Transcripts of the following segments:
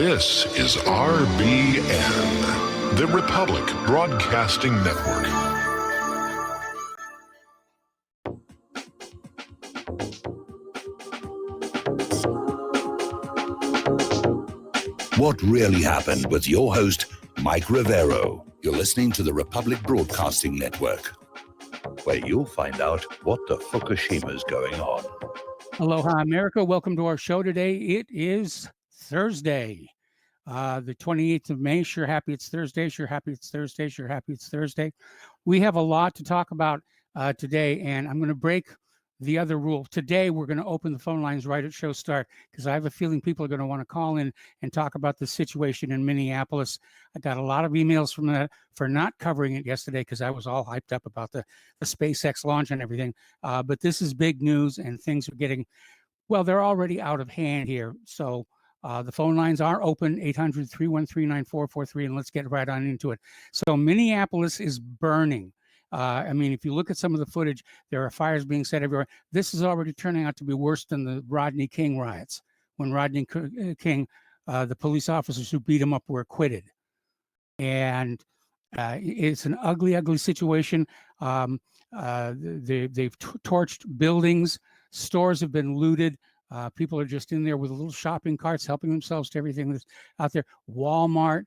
This is RBN, the Republic Broadcasting Network. What Really Happened with your host, Mike Rivero. You're listening to the Republic Broadcasting Network, where you'll find out what the Fukushima's going on. Aloha, America. Welcome to our show today. It is Thursday, the 28th of May. Sure happy it's Thursday. Sure happy it's Thursday. Sure happy it's Thursday. We have a lot to talk about today, and I'm going to break the other rule. Today, we're going to open the phone lines right at show start because I have a feeling people are going to want to call in and talk about the situation in Minneapolis. I got a lot of emails from that for not covering it yesterday because I was all hyped up about the SpaceX launch and everything. But this is big news and things are getting, well, they're already out of hand here. So the phone lines are open, 800-313-9443, and let's get right on into it. So Minneapolis is burning. I mean, if you look at some of the footage, there are fires being set everywhere. This is already turning out to be worse than the Rodney King riots. When Rodney King, the police officers who beat him up were acquitted. And it's an ugly, ugly situation. They've torched buildings. Stores have been looted. People are just in there with little shopping carts, helping themselves to everything that's out there. Walmart.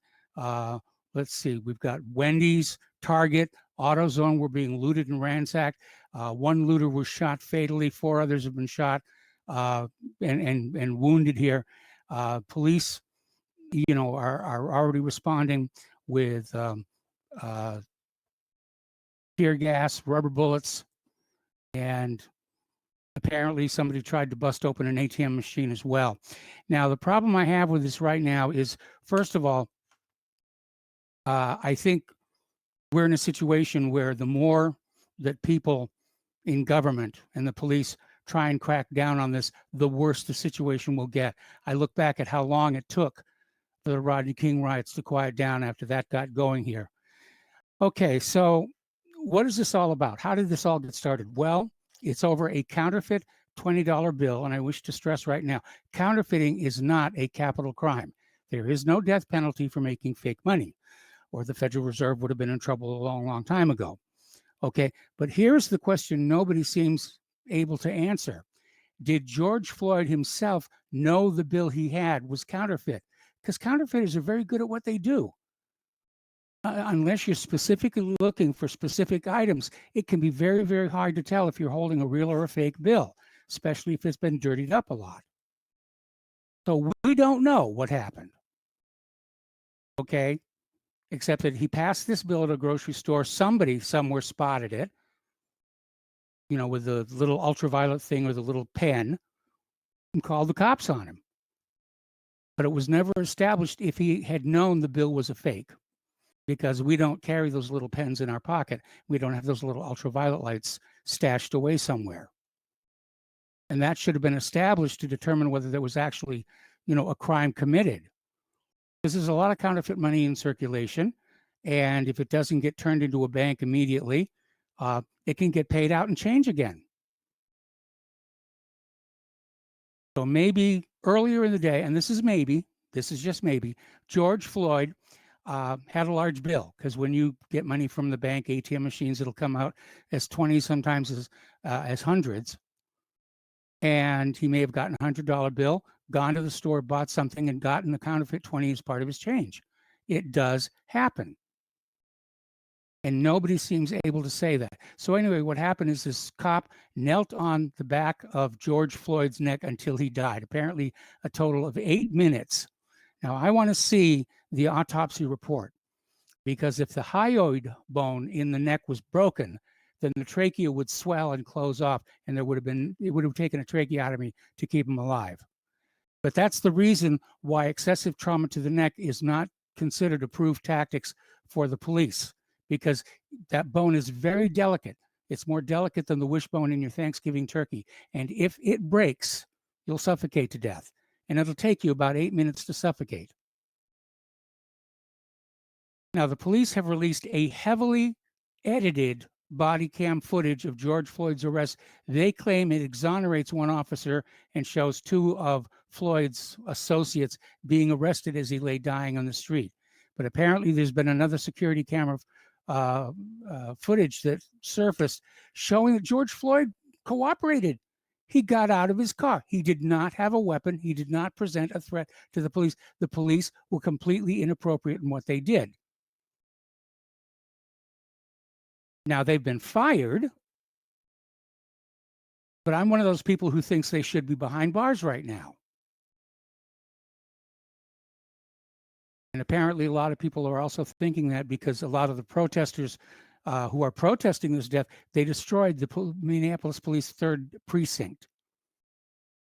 Let's see. We've got Wendy's, Target, AutoZone were being looted and ransacked. One looter was shot fatally. 4 others have been shot and wounded here. Police, are already responding with tear gas, rubber bullets, and apparently somebody tried to bust open an ATM machine as well. Now, the problem I have with this right now is, first of all, I think we're in a situation where the more that people in government and the police try and crack down on this, the worse the situation will get. I look back at how long it took for the Rodney King riots to quiet down after that got going here. Okay, so what is this all about? How did this all get started? Well, it's over a counterfeit $20 bill, and I wish to stress right now, counterfeiting is not a capital crime. There is no death penalty for making fake money, or the Federal Reserve would have been in trouble a long, long time ago. Okay, but here's the question nobody seems able to answer. Did George Floyd himself know the bill he had was counterfeit? Because counterfeiters are very good at what they do. Unless you're specifically looking for specific items, it can be very, very hard to tell if you're holding a real or a fake bill, especially if it's been dirtied up a lot. So we don't know what happened. Okay, except that he passed this bill at a grocery store. Somebody somewhere spotted it, with the little ultraviolet thing or the little pen, and called the cops on him. But it was never established if he had known the bill was a fake, because we don't carry those little pens in our pocket. We don't have those little ultraviolet lights stashed away somewhere. And that should have been established to determine whether there was actually, a crime committed. Because there's a lot of counterfeit money in circulation, and if it doesn't get turned into a bank immediately, it can get paid out and change again. So maybe earlier in the day, and this is just maybe, George Floyd had a large bill, because when you get money from the bank, ATM machines, it'll come out as 20, sometimes as hundreds. And he may have gotten a $100 bill, gone to the store, bought something, and gotten the counterfeit 20 as part of his change. It does happen. And nobody seems able to say that. So anyway, what happened is this cop knelt on the back of George Floyd's neck until he died, apparently a total of 8 minutes. Now, I want to see the autopsy report, because if the hyoid bone in the neck was broken, then the trachea would swell and close off, and it would have taken a tracheotomy to keep him alive. But that's the reason why excessive trauma to the neck is not considered approved tactics for the police, because that bone is very delicate. It's more delicate than the wishbone in your Thanksgiving turkey. And if it breaks, you'll suffocate to death. And it'll take you about 8 minutes to suffocate. Now, the police have released a heavily edited body cam footage of George Floyd's arrest. They claim it exonerates one officer and shows two of Floyd's associates being arrested as he lay dying on the street. But apparently there's been another security camera footage that surfaced showing that George Floyd cooperated. He got out of his car. He did not have a weapon. He did not present a threat to the police. The police were completely inappropriate in what they did. Now, they've been fired, but I'm one of those people who thinks they should be behind bars right now. And apparently a lot of people are also thinking that because a lot of the protesters who are protesting this death, they destroyed the Minneapolis Police 3rd Precinct.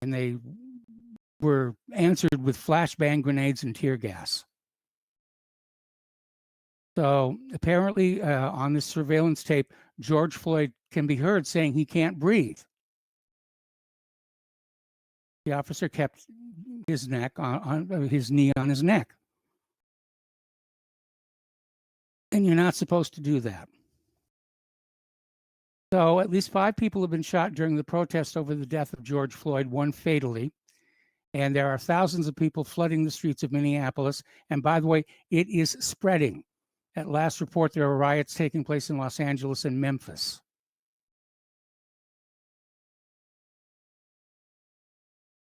And they were answered with flashbang grenades and tear gas. So apparently on this surveillance tape, George Floyd can be heard saying he can't breathe. The officer kept his neck on his knee on his neck. And you're not supposed to do that. So at least 5 people have been shot during the protest over the death of George Floyd, one fatally. And there are thousands of people flooding the streets of Minneapolis. And by the way, it is spreading. At last report, there are riots taking place in Los Angeles and Memphis.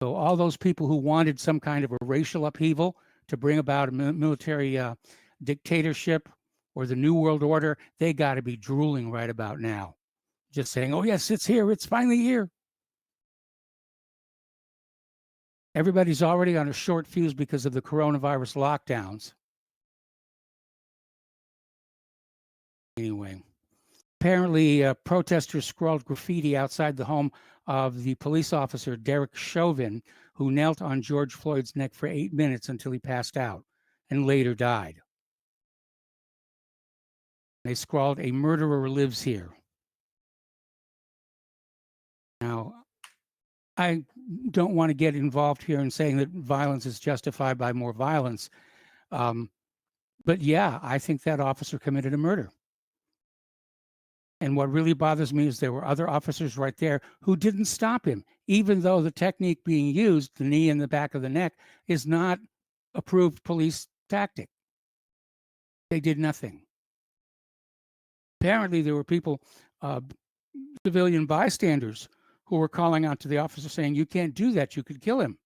So all those people who wanted some kind of a racial upheaval to bring about a military dictatorship or the New World Order, they got to be drooling right about now. Just saying, oh, yes, it's here. It's finally here. Everybody's already on a short fuse because of the coronavirus lockdowns. Anyway, apparently protesters scrawled graffiti outside the home of the police officer, Derek Chauvin, who knelt on George Floyd's neck for 8 minutes until he passed out and later died. They scrawled, "A murderer lives here." Now, I don't want to get involved here in saying that violence is justified by more violence. But yeah, I think that officer committed a murder. And what really bothers me is there were other officers right there who didn't stop him, even though the technique being used, the knee in the back of the neck, is not approved police tactic. They did nothing. Apparently, there were people, civilian bystanders, who were calling out to the officer saying, "You can't do that, you could kill him."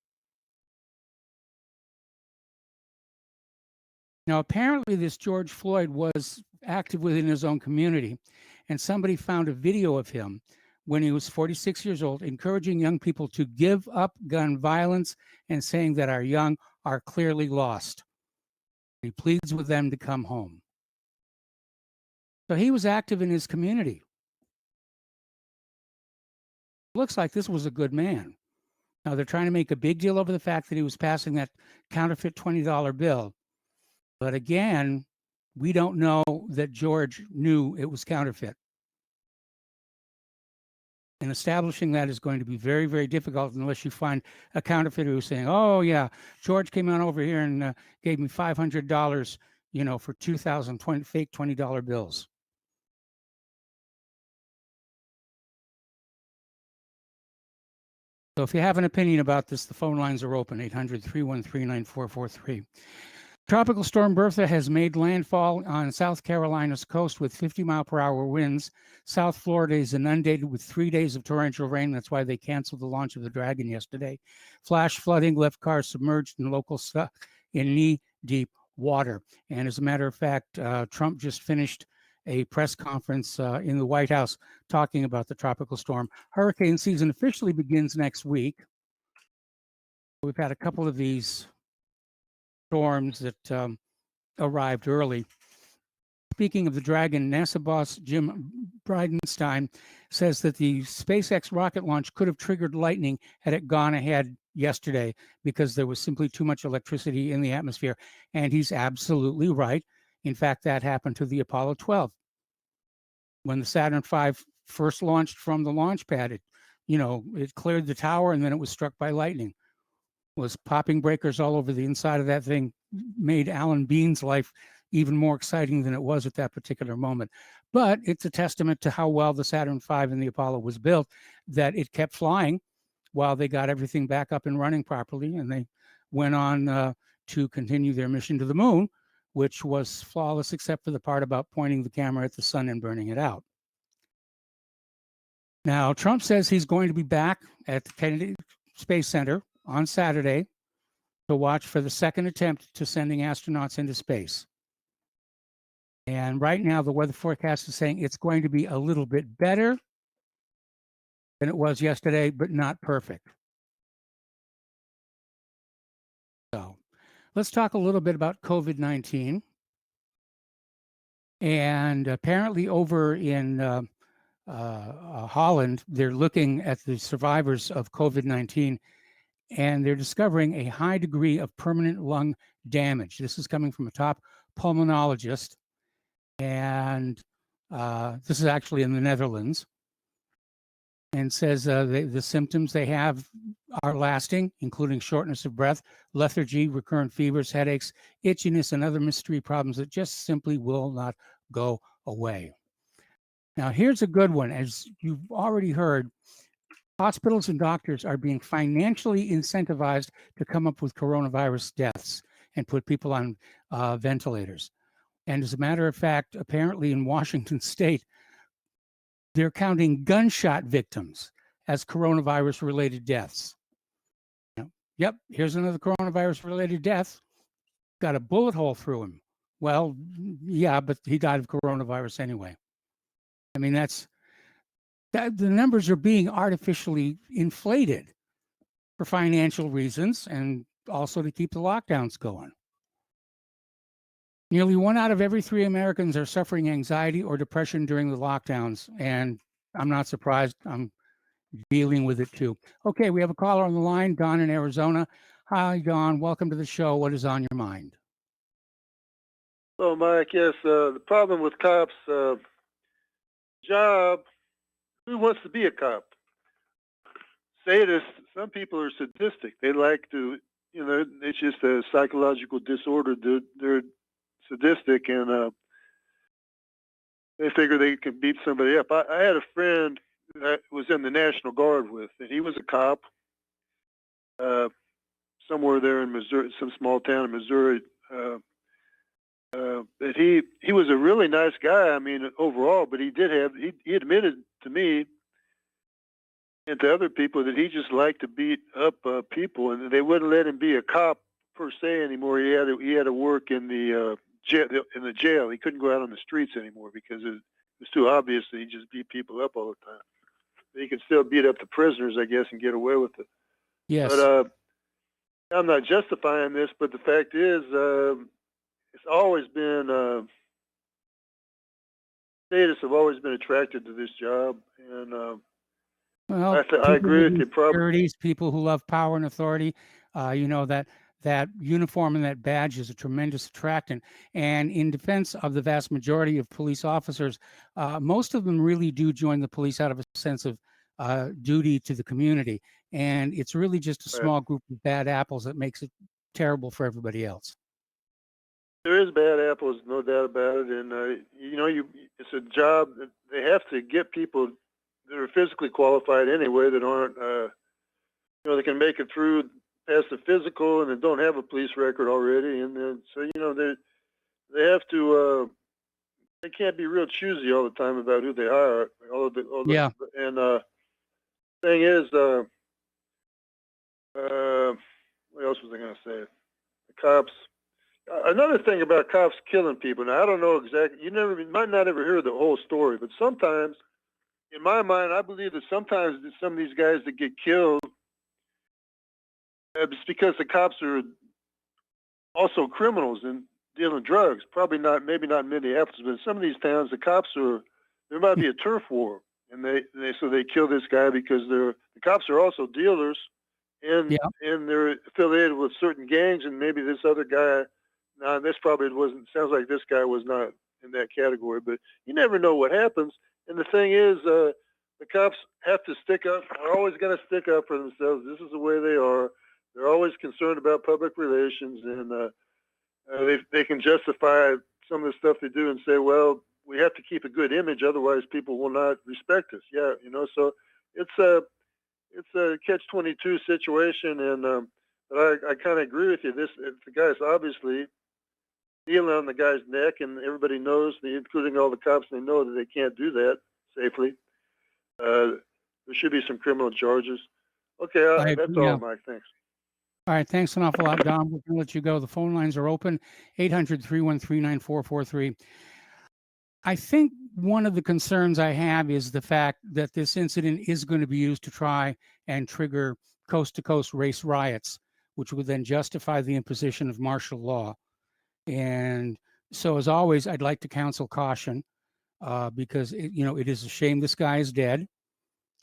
Now, apparently this George Floyd was active within his own community, and somebody found a video of him when he was 46 years old, encouraging young people to give up gun violence and saying that our young are clearly lost. He pleads with them to come home. So he was active in his community. Looks like this was a good man. Now, they're trying to make a big deal over the fact that he was passing that counterfeit $20 bill. But again, we don't know that George knew it was counterfeit. And establishing that is going to be very, very difficult unless you find a counterfeiter who's saying, "Oh, yeah, George came on over here and gave me $500, for 2,000 fake $20 bills." So if you have an opinion about this, the phone lines are open, 800-313-9443. Tropical Storm Bertha has made landfall on South Carolina's coast with 50-mile-per-hour winds. South Florida is inundated with 3 days of torrential rain. That's why they canceled the launch of the Dragon yesterday. Flash flooding left cars submerged and locals stuck in knee-deep water. And as a matter of fact, Trump just finished a press conference in the White House talking about the tropical storm. Hurricane season officially begins next week. We've had a couple of these storms that arrived early. Speaking of the Dragon, NASA boss Jim Bridenstine says that the SpaceX rocket launch could have triggered lightning had it gone ahead yesterday because there was simply too much electricity in the atmosphere. And he's absolutely right. In fact, that happened to the Apollo 12. When the Saturn V first launched from the launch pad, it cleared the tower and then it was struck by lightning. Was popping breakers all over the inside of that thing, made Alan Bean's life, even more exciting than it was at that particular moment. But it's a testament to how well the Saturn V and the Apollo was built, that it kept flying while they got everything back up and running properly. And they went on to continue their mission to the moon, which was flawless except for the part about pointing the camera at the sun and burning it out. Now, Trump says he's going to be back at the Kennedy Space Center on Saturday to watch for the second attempt to sending astronauts into space. And right now, the weather forecast is saying it's going to be a little bit better than it was yesterday, but not perfect. So let's talk a little bit about COVID-19. And apparently over in Holland, they're looking at the survivors of COVID-19, and they're discovering a high degree of permanent lung damage. This is coming from a top pulmonologist, and this is actually in the Netherlands, and says the symptoms they have are lasting, including shortness of breath, lethargy, recurrent fevers, headaches, itchiness, and other mystery problems that just simply will not go away. Now, here's a good one. As you've already heard, hospitals and doctors are being financially incentivized to come up with coronavirus deaths and put people on ventilators. And as a matter of fact, apparently in Washington State, they're counting gunshot victims as coronavirus-related deaths. Yep, here's another coronavirus-related death. Got a bullet hole through him. Well, yeah, but he died of coronavirus anyway. I mean, the numbers are being artificially inflated for financial reasons and also to keep the lockdowns going. Nearly 1 out of every 3 Americans are suffering anxiety or depression during the lockdowns, and I'm not surprised. I'm dealing with it too. Okay, we have a caller on the line, Don in Arizona. Hi, Don. Welcome to the show. What is on your mind? Well, Mike, yes, the problem with cops, job, who wants to be a cop? Sadists, some people are sadistic. They like to, it's just a psychological disorder. They're sadistic, and they figure they can beat somebody up. I had a friend that was in the National Guard with, and he was a cop somewhere there in Missouri, some small town in Missouri. But he was a really nice guy, I mean, overall, but he admitted to me and to other people that he just liked to beat up people, and they wouldn't let him be a cop per se anymore. He had to work in the jail. He couldn't go out on the streets anymore because it was too obvious that he just beat people up all the time. But he could still beat up the prisoners, I guess, and get away with it. Yes. But I'm not justifying this, but the fact is, it's always been statists have always been attracted to this job, and well, I agree with you. Probably people who love power and authority, that uniform and that badge is a tremendous attractant. And in defense of the vast majority of police officers, most of them really do join the police out of a sense of duty to the community. And it's really just a small group of bad apples that makes it terrible for everybody else. There is bad apples, no doubt about it. And it's a job that they have to get people that are physically qualified anyway, that aren't, they can make it through past the physical and they don't have a police record already. And then, so, they have to, they can't be real choosy all the time about who they hire. Yeah. And thing is, what else was I going to say? The cops. Another thing about cops killing people. Now, I don't know exactly. You might not ever hear the whole story, but sometimes, in my mind, I believe that sometimes some of these guys that get killed, it's because the cops are also criminals and dealing drugs. Maybe not in Minneapolis, but in some of these towns, the cops there might be a turf war, and so they kill this guy because the cops are also dealers, and they're affiliated with certain gangs, and maybe this other guy. Now, this probably sounds like this guy was not in that category, but you never know what happens. And the thing is, the cops have to stick up, are always going to stick up for themselves. This is the way they are. They're always concerned about public relations, and they can justify some of the stuff they do and say, well, we have to keep a good image, otherwise people will not respect us. Yeah, so it's a catch-22 situation, and but I kind of agree with you. The guy's obviously kneeling on the guy's neck, and everybody knows, including all the cops, they know that they can't do that safely. There should be some criminal charges. Okay, that's all, Mike. Thanks. All right, thanks an awful lot, Don. We're going to let you go. The phone lines are open, 800-313-9443. I think one of the concerns I have is the fact that this incident is going to be used to try and trigger coast-to-coast race riots, which would then justify the imposition of martial law. And so, as always, I'd like to counsel caution because, it is a shame this guy is dead,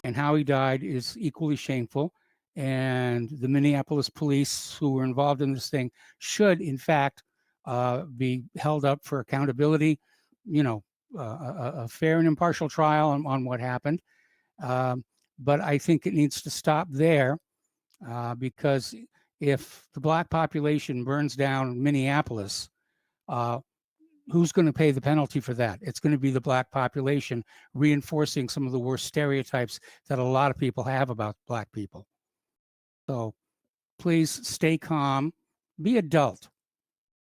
and how he died is equally shameful. And the Minneapolis police who were involved in this thing should, in fact, be held up for accountability, a fair and impartial trial on what happened. But I think it needs to stop there because if the Black population burns down Minneapolis, who's going to pay the penalty for that? It's going to be the Black population, reinforcing some of the worst stereotypes that a lot of people have about Black people. So please stay calm, be adult,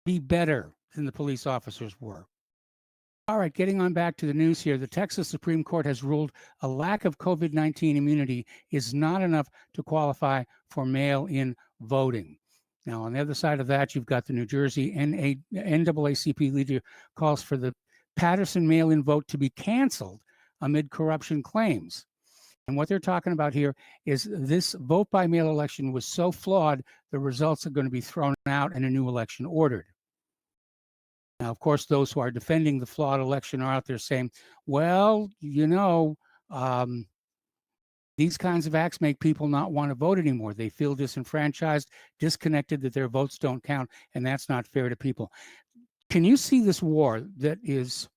be better than the police officers were. All right, getting on back to the news here. The Texas Supreme Court has ruled a lack of COVID-19 immunity is not enough to qualify for mail-in voting. Now, on the other side of that, you've got the New Jersey NAACP leader calls for the Patterson mail-in vote to be canceled amid corruption claims. And what they're talking about here is this vote by mail election was so flawed, the results are going to be thrown out and a new election ordered. Now, of course, those who are defending the flawed election are out there saying, well, these kinds of acts make people not want to vote anymore. They feel disenfranchised, disconnected, that their votes don't count, and that's not fair to people. Can you see this war that is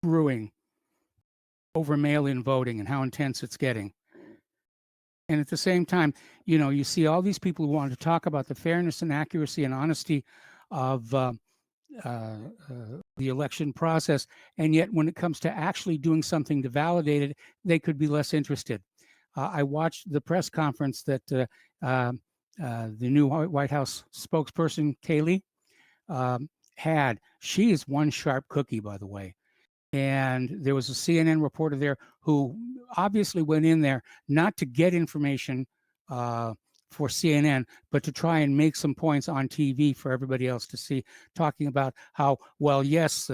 brewing over mail-in voting and how intense it's getting? And at the same time, you see all these people who want to talk about the fairness and accuracy and honesty of the election process, and yet when it comes to actually doing something to validate it, they could be less interested. I watched the press conference that the new White House spokesperson, Kayleigh, had. She is one sharp cookie, by the way. And there was a CNN reporter there who obviously went in there not to get information for CNN, but to try and make some points on TV for everybody else to see, talking about how, well, yes,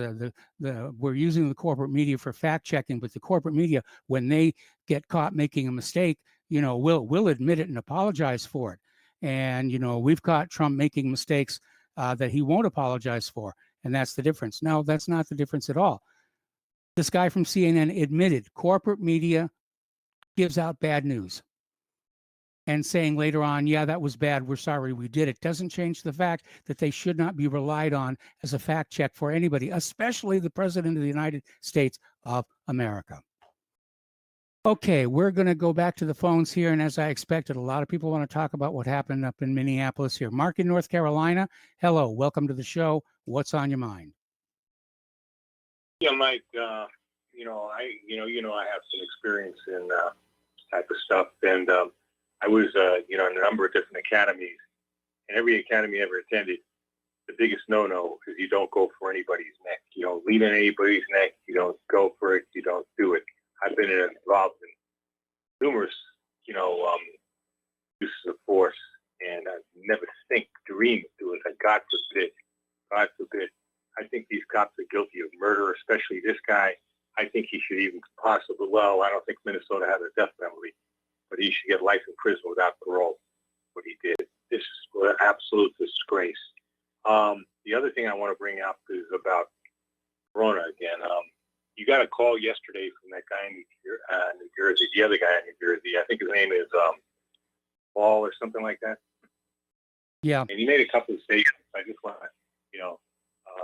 we're using the corporate media for fact checking, but the corporate media, when they get caught making a mistake, will admit it and apologize for it. And, we've caught Trump making mistakes that he won't apologize for. And that's the difference. No, that's not the difference at all. This guy from CNN admitted corporate media gives out bad news. And saying later on, yeah, that was bad, we're sorry we did it, doesn't change the fact that they should not be relied on as a fact check for anybody, especially the President of the United States of America. Okay, we're going to go back to the phones here. And as I expected, a lot of people want to talk about what happened up in Minneapolis here. Mark in North Carolina, hello, welcome to the show. What's on your mind? Yeah, Mike, I have some experience in type of stuff. And I was, in a number of different academies. And every academy I ever attended, the biggest no-no is you don't go for anybody's neck. You don't lean on anybody's neck. You don't go for it. You don't do it. I've been involved in numerous, uses of force, and I never dream of doing it. God forbid. I think these cops are guilty of murder, especially this guy. I think he should even possibly, I don't think Minnesota has a death penalty, but he should get life in prison without parole, what he did. This is an absolute disgrace. The other thing I want to bring up is about Corona again. You got a call yesterday from that guy in New Jersey, the other guy in New Jersey. I think his name is Paul or something like that. Yeah. And he made a couple of statements I just want to,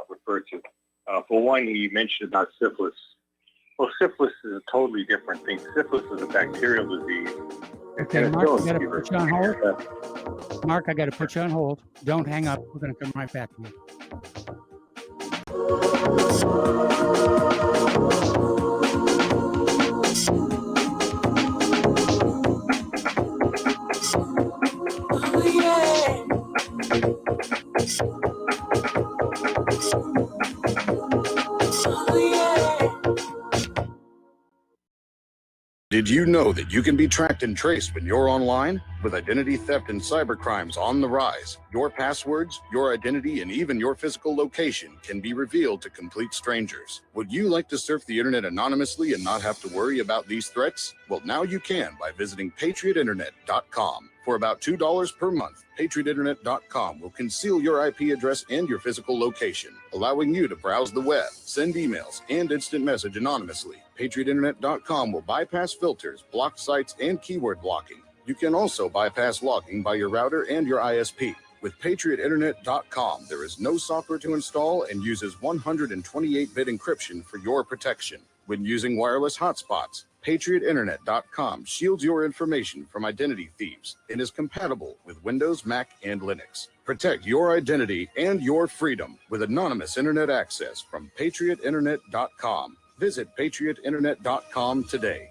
refer to. For one, he mentioned about syphilis. Well, syphilis is a totally different thing. Syphilis is a bacterial disease. Okay, Mark, Penicillin I got to fever. put you on hold. Mark, I got to put you on hold. Don't hang up. We're going to come right back to you. Did you know that you can be tracked and traced when you're online? With identity theft and cybercrimes on the rise, your passwords, your identity, and even your physical location can be revealed to complete strangers. Would you like to surf the internet anonymously and not have to worry about these threats? Well, now you can by visiting patriotinternet.com. For about $2 per month, patriotinternet.com will conceal your IP address and your physical location, allowing you to browse the web, send emails, and instant message anonymously. patriotinternet.com will bypass filters, block sites, and keyword blocking. You can also bypass logging by your router and your ISP. With patriotinternet.com, there is no software to install and uses 128-bit encryption for your protection. When using wireless hotspots, patriotinternet.com shields your information from identity thieves and is compatible with Windows, Mac, and Linux. Protect your identity and your freedom with anonymous internet access from patriotinternet.com. Visit patriotinternet.com today.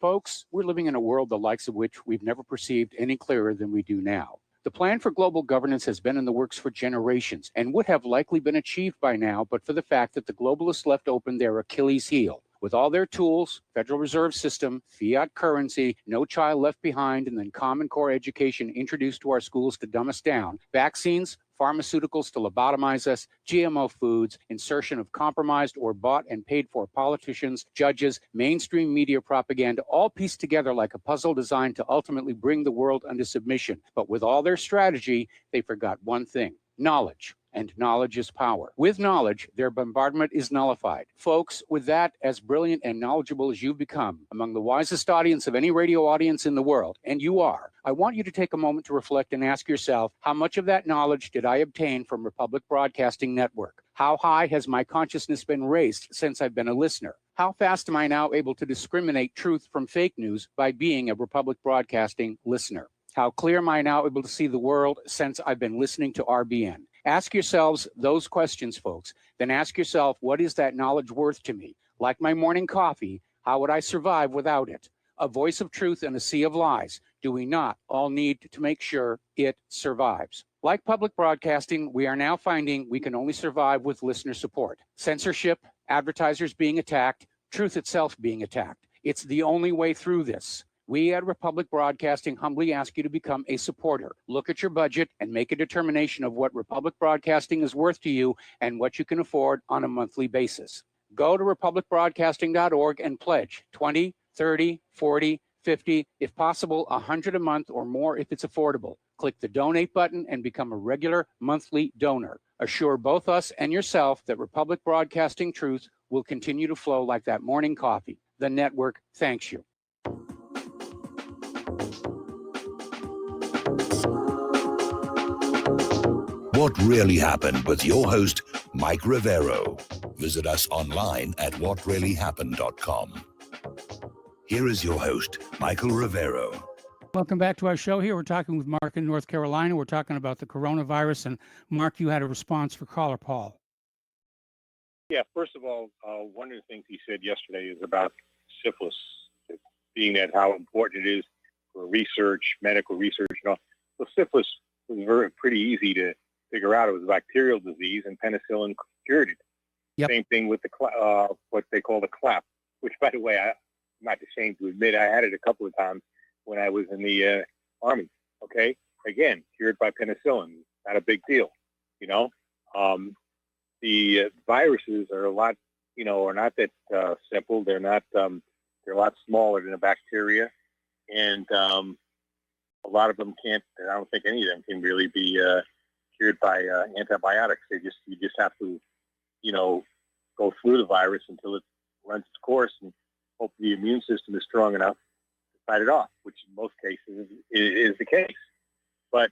Folks, we're living in a world the likes of which we've never perceived any clearer than we do now. The plan for global governance has been in the works for generations and would have likely been achieved by now, but for the fact that the globalists left open their Achilles heel. With all their tools, Federal Reserve System, fiat currency, no child left behind, and then Common Core education introduced to our schools to dumb us down, vaccines, pharmaceuticals to lobotomize us, GMO foods, insertion of compromised or bought and paid for politicians, judges, mainstream media propaganda, all pieced together like a puzzle designed to ultimately bring the world under submission. But with all their strategy, they forgot one thing: knowledge. And knowledge is power. With knowledge, their bombardment is nullified. Folks, with that, as brilliant and knowledgeable as you've become, among the wisest audience of any radio audience in the world, and you are, I want you to take a moment to reflect and ask yourself, how much of that knowledge did I obtain from Republic Broadcasting Network? How high has my consciousness been raised since I've been a listener? How fast am I now able to discriminate truth from fake news by being a Republic Broadcasting listener? How clear am I now able to see the world since I've been listening to RBN? Ask yourselves those questions, folks. Then ask yourself, what is that knowledge worth to me? Like my morning coffee, how would I survive without it? A voice of truth in a sea of lies. Do we not all need to make sure it survives? Like public broadcasting, we are now finding we can only survive with listener support. Censorship, advertisers being attacked, truth itself being attacked. It's the only way through this. We at Republic Broadcasting humbly ask you to become a supporter. Look at your budget and make a determination of what Republic Broadcasting is worth to you and what you can afford on a monthly basis. Go to republicbroadcasting.org and pledge 20, 30, 40, 50, if possible, 100 a month or more if it's affordable. Click the donate button and become a regular monthly donor. Assure both us and yourself that Republic Broadcasting truth will continue to flow like that morning coffee. The network thanks you. What Really Happened with your host, Mike Rivero. Visit us online at whatreallyhappened.com. Here is your host, Michael Rivero. Welcome back to our show here. We're talking with Mark in North Carolina. We're talking about the coronavirus. And Mark, you had a response for caller Paul. Yeah, first of all, one of the things he said yesterday is about syphilis, being that how important it is for research, medical research, and all. Well, syphilis was pretty easy to figure out. It was a bacterial disease, and penicillin cured it. Yep. Same thing with the what they call the clap, which, by the way, I'm not ashamed to admit I had it a couple of times when I was in the Army. Okay, again, cured by penicillin, not a big deal. You know, the viruses are a lot, are not that simple. They're not. They're a lot smaller than a bacteria, and a lot of them can't. I don't think any of them can really be cured by antibiotics. You just have to, go through the virus until it runs its course, and hope the immune system is strong enough to fight it off, which in most cases is the case. But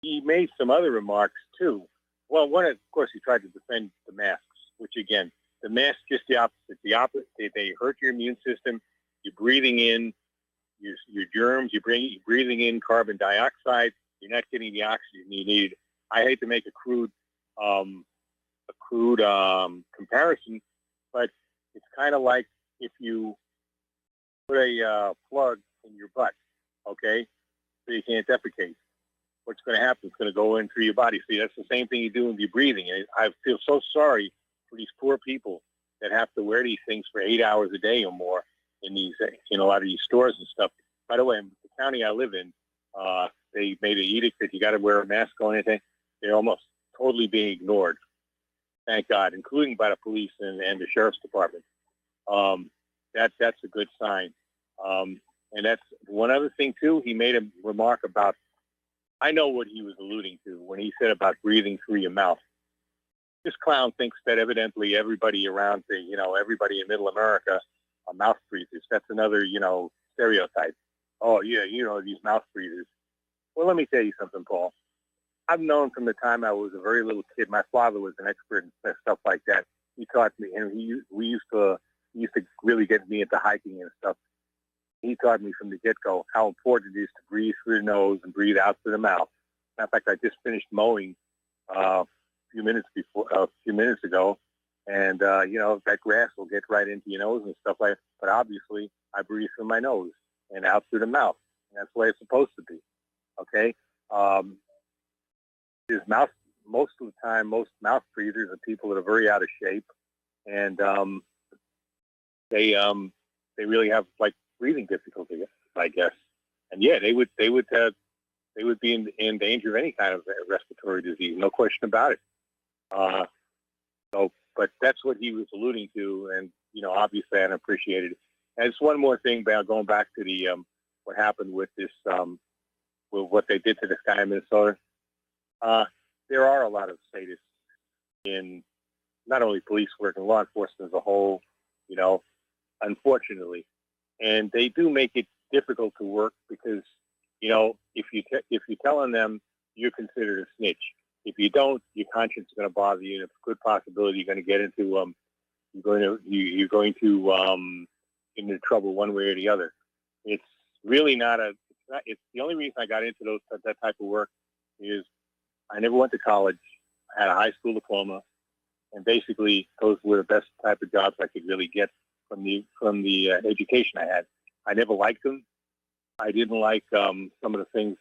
he made some other remarks too. Well, of course, he tried to defend the masks, which again, the masks just the opposite. The opposite, they hurt your immune system. You're breathing in your germs. You're breathing in carbon dioxide. You're not getting the oxygen you need. I hate to make a crude comparison, but it's kind of like if you put a plug in your butt, okay, so you can't defecate. What's going to happen? It's going to go in through your body. See, that's the same thing you do when you're breathing. And I feel so sorry for these poor people that have to wear these things for 8 hours a day or more in a lot of these stores and stuff. By the way, in the county I live in, they made an edict that you got to wear a mask or anything. They're almost totally being ignored. Thank God, including by the police and the sheriff's department. That's a good sign. And that's one other thing too. He made a remark about. I know what he was alluding to when he said about breathing through your mouth. This clown thinks that evidently everybody around everybody in Middle America are mouth breathers. That's another, stereotype. Oh yeah, these mouth breathers. Well, let me tell you something, Paul. I've known from the time I was a very little kid. My father was an expert in stuff like that. He taught me, and he used to really get me into hiking and stuff. He taught me from the get-go how important it is to breathe through the nose and breathe out through the mouth. Matter of fact, I just finished mowing a few minutes ago, and that grass will get right into your nose and stuff like that. But obviously, I breathe through my nose and out through the mouth, and that's the way it's supposed to be. Okay. Most of the time, most mouth breathers are people that are very out of shape, and they really have like breathing difficulty, I guess. And yeah, they would be in danger of any kind of respiratory disease, no question about it. But that's what he was alluding to, and obviously I appreciated it. And just one more thing, going back to the what happened with this, with what they did to this guy in Minnesota. There are a lot of sadists in not only police work and law enforcement as a whole, unfortunately, and they do make it difficult to work because, if you're telling them you're considered a snitch, if you don't, your conscience is going to bother you, and it's a good possibility you're going to get into you're going to into trouble one way or the other. It's really not it's the only reason I got into that type of work is I never went to college. I had a high school diploma, and basically those were the best type of jobs I could really get from the education I had. I never liked them. I didn't like some of the things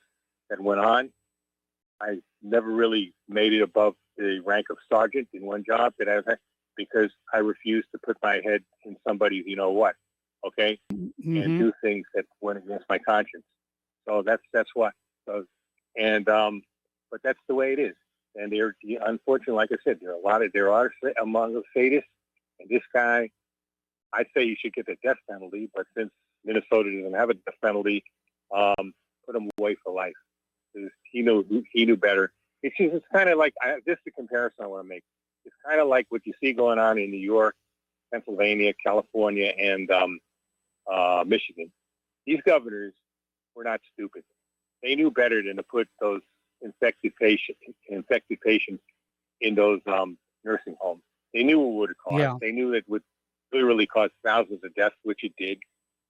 that went on. I never really made it above the rank of sergeant in one job that I had because I refused to put my head in somebody's what, okay, and do things that went against my conscience. So that's what. So, and but that's the way it is. And they're unfortunately, like I said, there are among the sadists, and this guy, I'd say you should get the death penalty, but since Minnesota doesn't have a death penalty, put him away for life. He knew better. It's kind of like this is the comparison I want to make. It's kind of like what you see going on in New York, Pennsylvania, California, and Michigan. These governors were not stupid. They knew better than to put those infected patients in those nursing homes. They knew what would cause. Yeah. They knew it would literally cause thousands of deaths, which it did,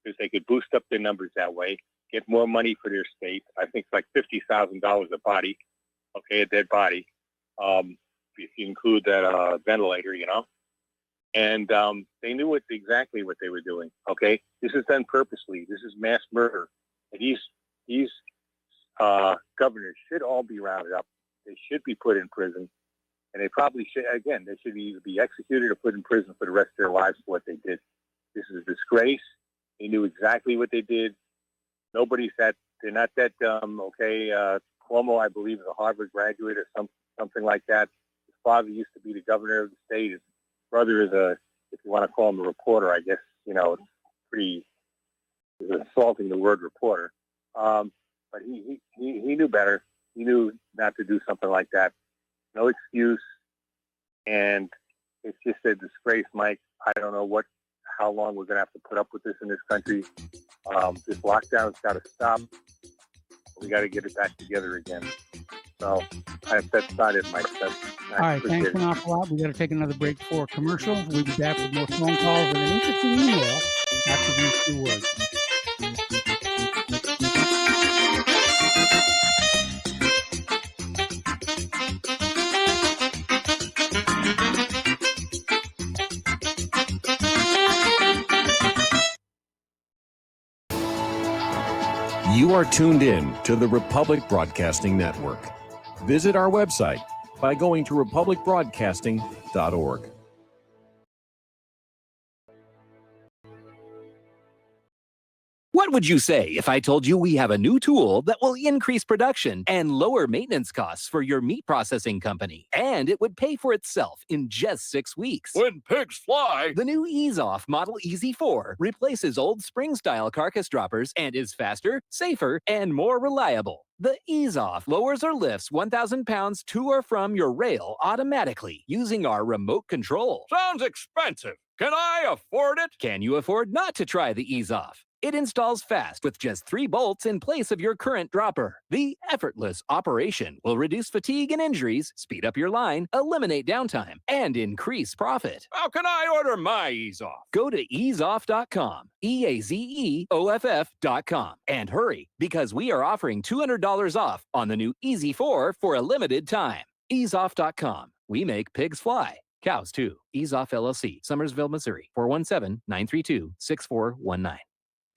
because they could boost up their numbers that way, get more money for their state. I think it's like $50,000 a body, okay, a dead body, if you include that ventilator, And they knew exactly what they were doing, okay? This is done purposely. This is mass murder. And these governors should all be rounded up. They should be put in prison. And they probably should, again, they should either be executed or put in prison for the rest of their lives for what they did. This is a disgrace. They knew exactly what they did. They're not that dumb, okay? Cuomo, I believe, is a Harvard graduate or something like that. His father used to be the governor of the state. His brother is if you want to call him a reporter, I guess, it's pretty insulting the word reporter. But he knew better. He knew not to do something like that. No excuse. And it's just a disgrace, Mike. I don't know how long we're going to have to put up with this in this country. This lockdown's got to stop. We got to get it back together again. So that's not it, Mike. All right, thanks an awful lot. We got to take another break for commercials. We'll be back with more phone calls and an interesting email after these 2 words. You are tuned in to the Republic Broadcasting Network. Visit our website by going to republicbroadcasting.org. What would you say if I told you we have a new tool that will increase production and lower maintenance costs for your meat processing company, and it would pay for itself in just 6 weeks? When pigs fly. The new EaseOff Model EZ4 replaces old spring-style carcass droppers and is faster, safer, and more reliable. The EaseOff lowers or lifts 1,000 pounds to or from your rail automatically using our remote control. Sounds expensive. Can I afford it? Can you afford not to try the EaseOff? It installs fast with just 3 bolts in place of your current dropper. The effortless operation will reduce fatigue and injuries, speed up your line, eliminate downtime, and increase profit. How can I order my EaseOff? Go to easeoff.com, EAZEOFF.com, and hurry because we are offering $200 off on the new EZ4 for a limited time. Easeoff.com. We make pigs fly. Cows too. EaseOff LLC, Summersville, Missouri, 417-932-6419.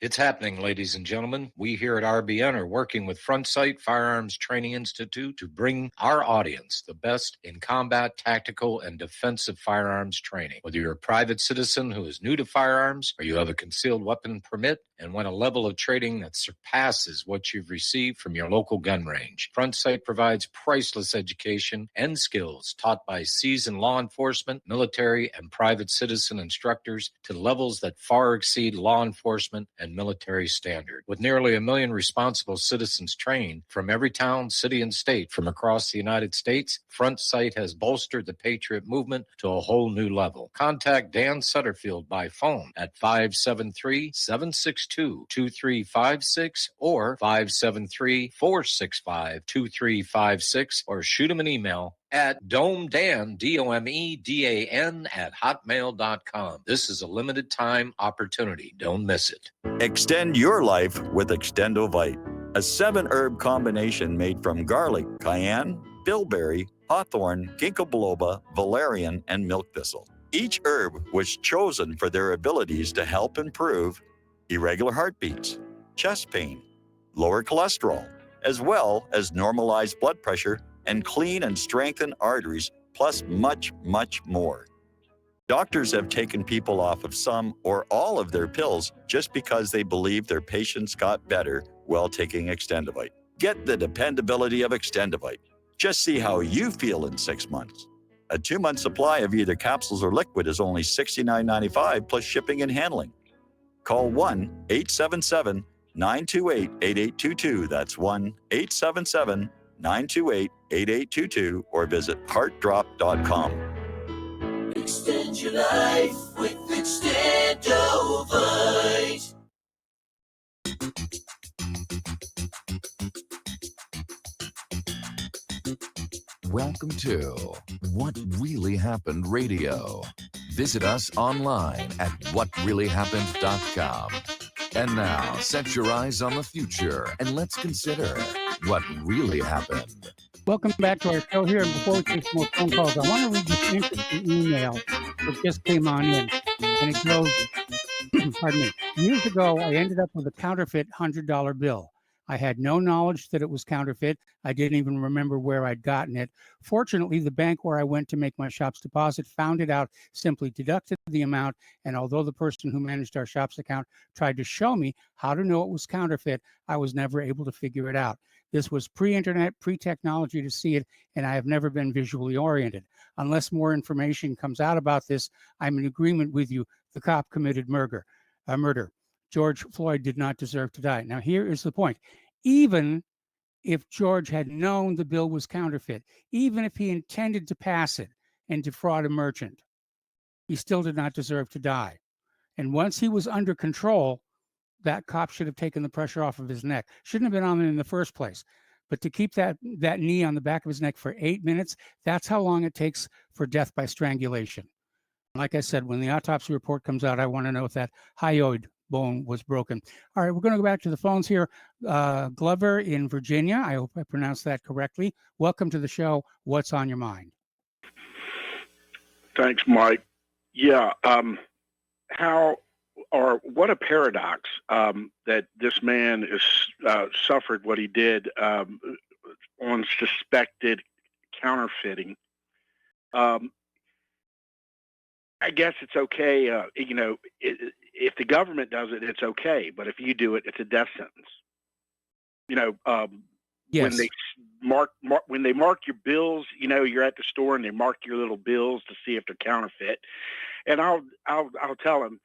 It's happening, ladies and gentlemen. We here at RBN are working with Front Sight Firearms Training Institute to bring our audience the best in combat, tactical, and defensive firearms training. Whether you're a private citizen who is new to firearms or you have a concealed weapon permit and want a level of training that surpasses what you've received from your local gun range, Front Sight provides priceless education and skills taught by seasoned law enforcement, military, and private citizen instructors to levels that far exceed law enforcement and military standard. With nearly 1 million responsible citizens trained from every town, city, and state from across the United States, Front Sight has bolstered the Patriot movement to a whole new level. Contact Dan Sutterfield by phone at 573-762-2356 or 573-465-2356 or shoot him an email at domedan, DOMEDAN @hotmail.com. This is a limited time opportunity. Don't miss it. Extend your life with Extendovite, a 7-herb combination made from garlic, cayenne, bilberry, hawthorn, ginkgo biloba, valerian, and milk thistle. Each herb was chosen for their abilities to help improve irregular heartbeats, chest pain, lower cholesterol, as well as normalize blood pressure and clean and strengthen arteries, plus much, much more. Doctors have taken people off of some or all of their pills just because they believe their patients got better while taking Extendovite. Get the dependability of Extendovite. Just see how you feel in 6 months. A 2-month supply of either capsules or liquid is only $69.95 plus shipping and handling. Call 1-877-928-8822. That's 1-877-928-8822 or visit heartdrop.com. Extend your life with Extendovite. Welcome to What Really Happened Radio. Visit us online at whatreallyhappened.com. And now, set your eyes on the future and let's consider what really happened. Welcome back to our show here. And before we take some more phone calls, I want to read this interesting email that just came on in. And it goes, pardon me, years ago, I ended up with a counterfeit $100 bill. I had no knowledge that it was counterfeit. I didn't even remember where I'd gotten it. Fortunately, the bank where I went to make my shop's deposit found it out, simply deducted the amount, and although the person who managed our shop's account tried to show me how to know it was counterfeit, I was never able to figure it out. This was pre-internet, pre-technology to see it, and I have never been visually oriented. Unless more information comes out about this, I'm in agreement with you. The cop committed murder. George Floyd did not deserve to die. Now, here is the point. Even if George had known the bill was counterfeit, even if he intended to pass it and defraud a merchant, he still did not deserve to die. And once he was under control, that cop should have taken the pressure off of his neck. Shouldn't have been on it in the first place. But to keep that knee on the back of his neck for 8 minutes, that's how long it takes for death by strangulation. Like I said, when the autopsy report comes out, I want to know if that hyoid bone was broken. All right, we're going to go back to the phones here. Glover in Virginia. I hope I pronounced that correctly. Welcome to the show. What's on your mind? Thanks, Mike. Yeah, how or what a paradox that this man is suffered what he did on suspected counterfeiting. I guess it's okay, if the government does it, it's okay, but if you do it, it's a death sentence. When they when they mark your bills, you're at the store and they mark your little bills to see if they're counterfeit. And I'll tell them,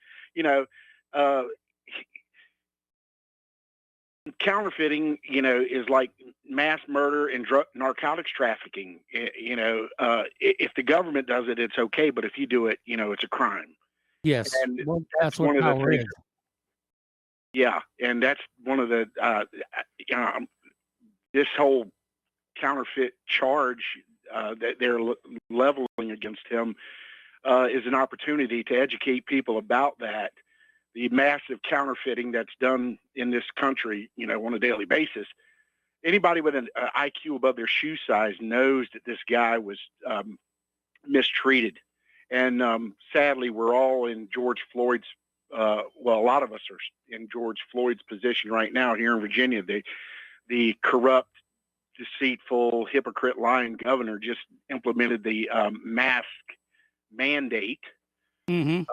counterfeiting, is like mass murder and narcotics trafficking. If the government does it, it's okay, but if you do it, it's a crime. Yes, And well, that's what one of the power things. is. Yeah, and that's one of the this whole counterfeit charge that they're leveling against him is an opportunity to educate people about that. The massive counterfeiting that's done in this country, on a daily basis. Anybody with an IQ above their shoe size knows that this guy was mistreated. And sadly, we're all in George Floyd's, a lot of us are in George Floyd's position right now here in Virginia. The corrupt, deceitful, hypocrite, lying governor just implemented the mask mandate. Mm-hmm.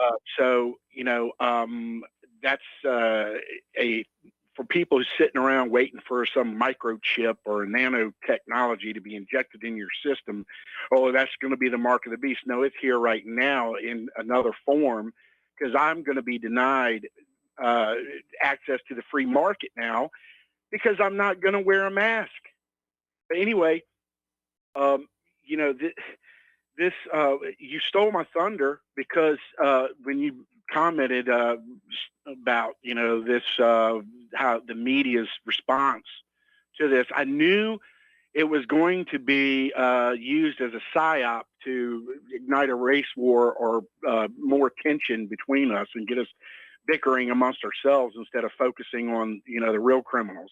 That's for people who's sitting around waiting for some microchip or nanotechnology to be injected in your system. Oh, that's going to be the mark of the beast. No, it's here right now in another form, because I'm going to be denied access to the free market now because I'm not going to wear a mask. But anyway, this you stole my thunder, because when you commented about this how the media's response to this, I knew it was going to be used as a psyop to ignite a race war or more tension between us and get us bickering amongst ourselves instead of focusing on the real criminals.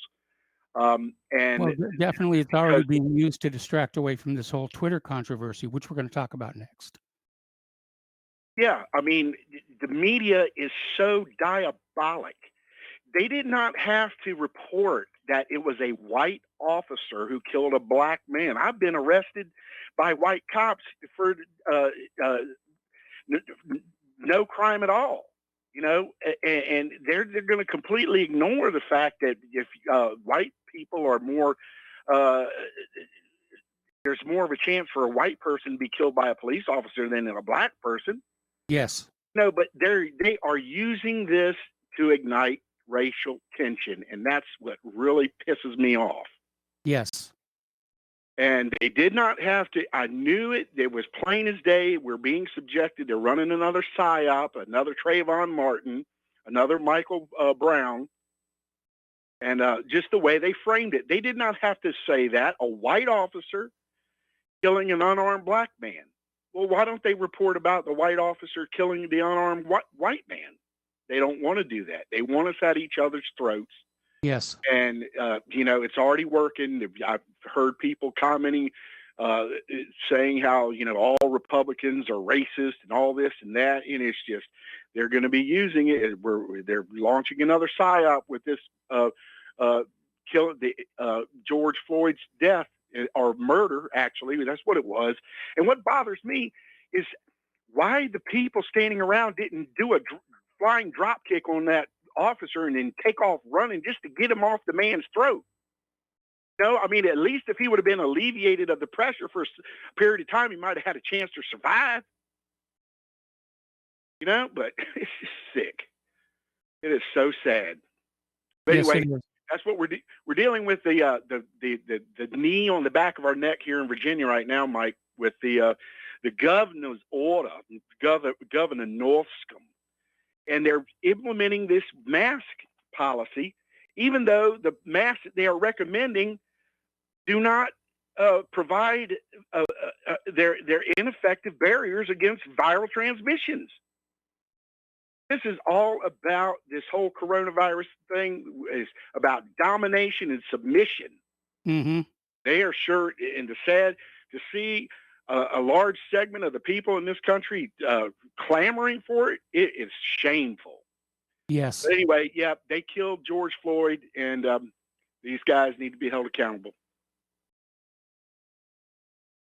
Definitely, it's already being used to distract away from this whole Twitter controversy, which we're going to talk about next. Yeah, I mean, the media is so diabolic. They did not have to report that it was a white officer who killed a black man. I've been arrested by white cops for no crime at all. And they're going to completely ignore the fact that if white people are more, there's more of a chance for a white person to be killed by a police officer than a black person. Yes. No, but they are using this to ignite racial tension, and that's what really pisses me off. Yes. And they did not have to. I knew it. It was plain as day. We're being subjected to running another psyop, another Trayvon Martin, another Michael Brown. And just the way they framed it, they did not have to say that. A white officer killing an unarmed black man. Well, why don't they report about the white officer killing the unarmed white man? They don't want to do that. They want us at each other's throats. Yes. And, it's already working. I've heard people commenting, saying how, all Republicans are racist and all this and that. And it's just, they're going to be using it. They're launching another psyop with this George Floyd's death, or murder, actually. That's what it was. And what bothers me is why the people standing around didn't do a flying drop kick on that officer and then take off running just to get him off the man's throat. I mean, at least if he would have been alleviated of the pressure for a period of time, he might have had a chance to survive. But it's just sick. It is so sad. But Yes, anyway, it is. that's what we're dealing with, the knee on the back of our neck here in Virginia right now, Mike, with the governor's order, Governor Northam. And they're implementing this mask policy, even though the masks that they are recommending do not provide they're ineffective barriers against viral transmissions. This is all about, this whole coronavirus thing is about domination and submission. Mm-hmm. They are sure, and to see a large segment of the people in this country clamoring for it, it is shameful. Yes. But anyway, yeah, they killed George Floyd, and these guys need to be held accountable.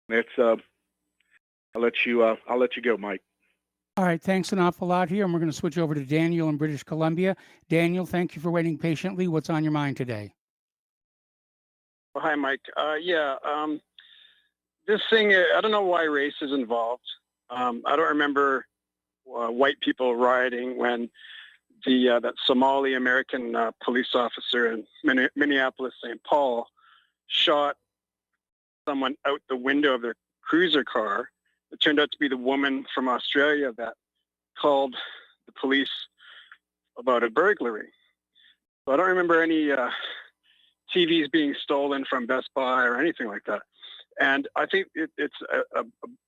That's I'll let you go, Mike. All right, thanks an awful lot here, and we're going to switch over to Daniel in British Columbia. Daniel, thank you for waiting patiently. What's on your mind today? Well, hi, Mike. This thing, I don't know why race is involved. I don't remember white people rioting when that Somali American police officer in Minneapolis, St. Paul, shot someone out the window of their cruiser car. It turned out to be the woman from Australia that called the police about a burglary. So I don't remember any TVs being stolen from Best Buy or anything like that. And I think it's a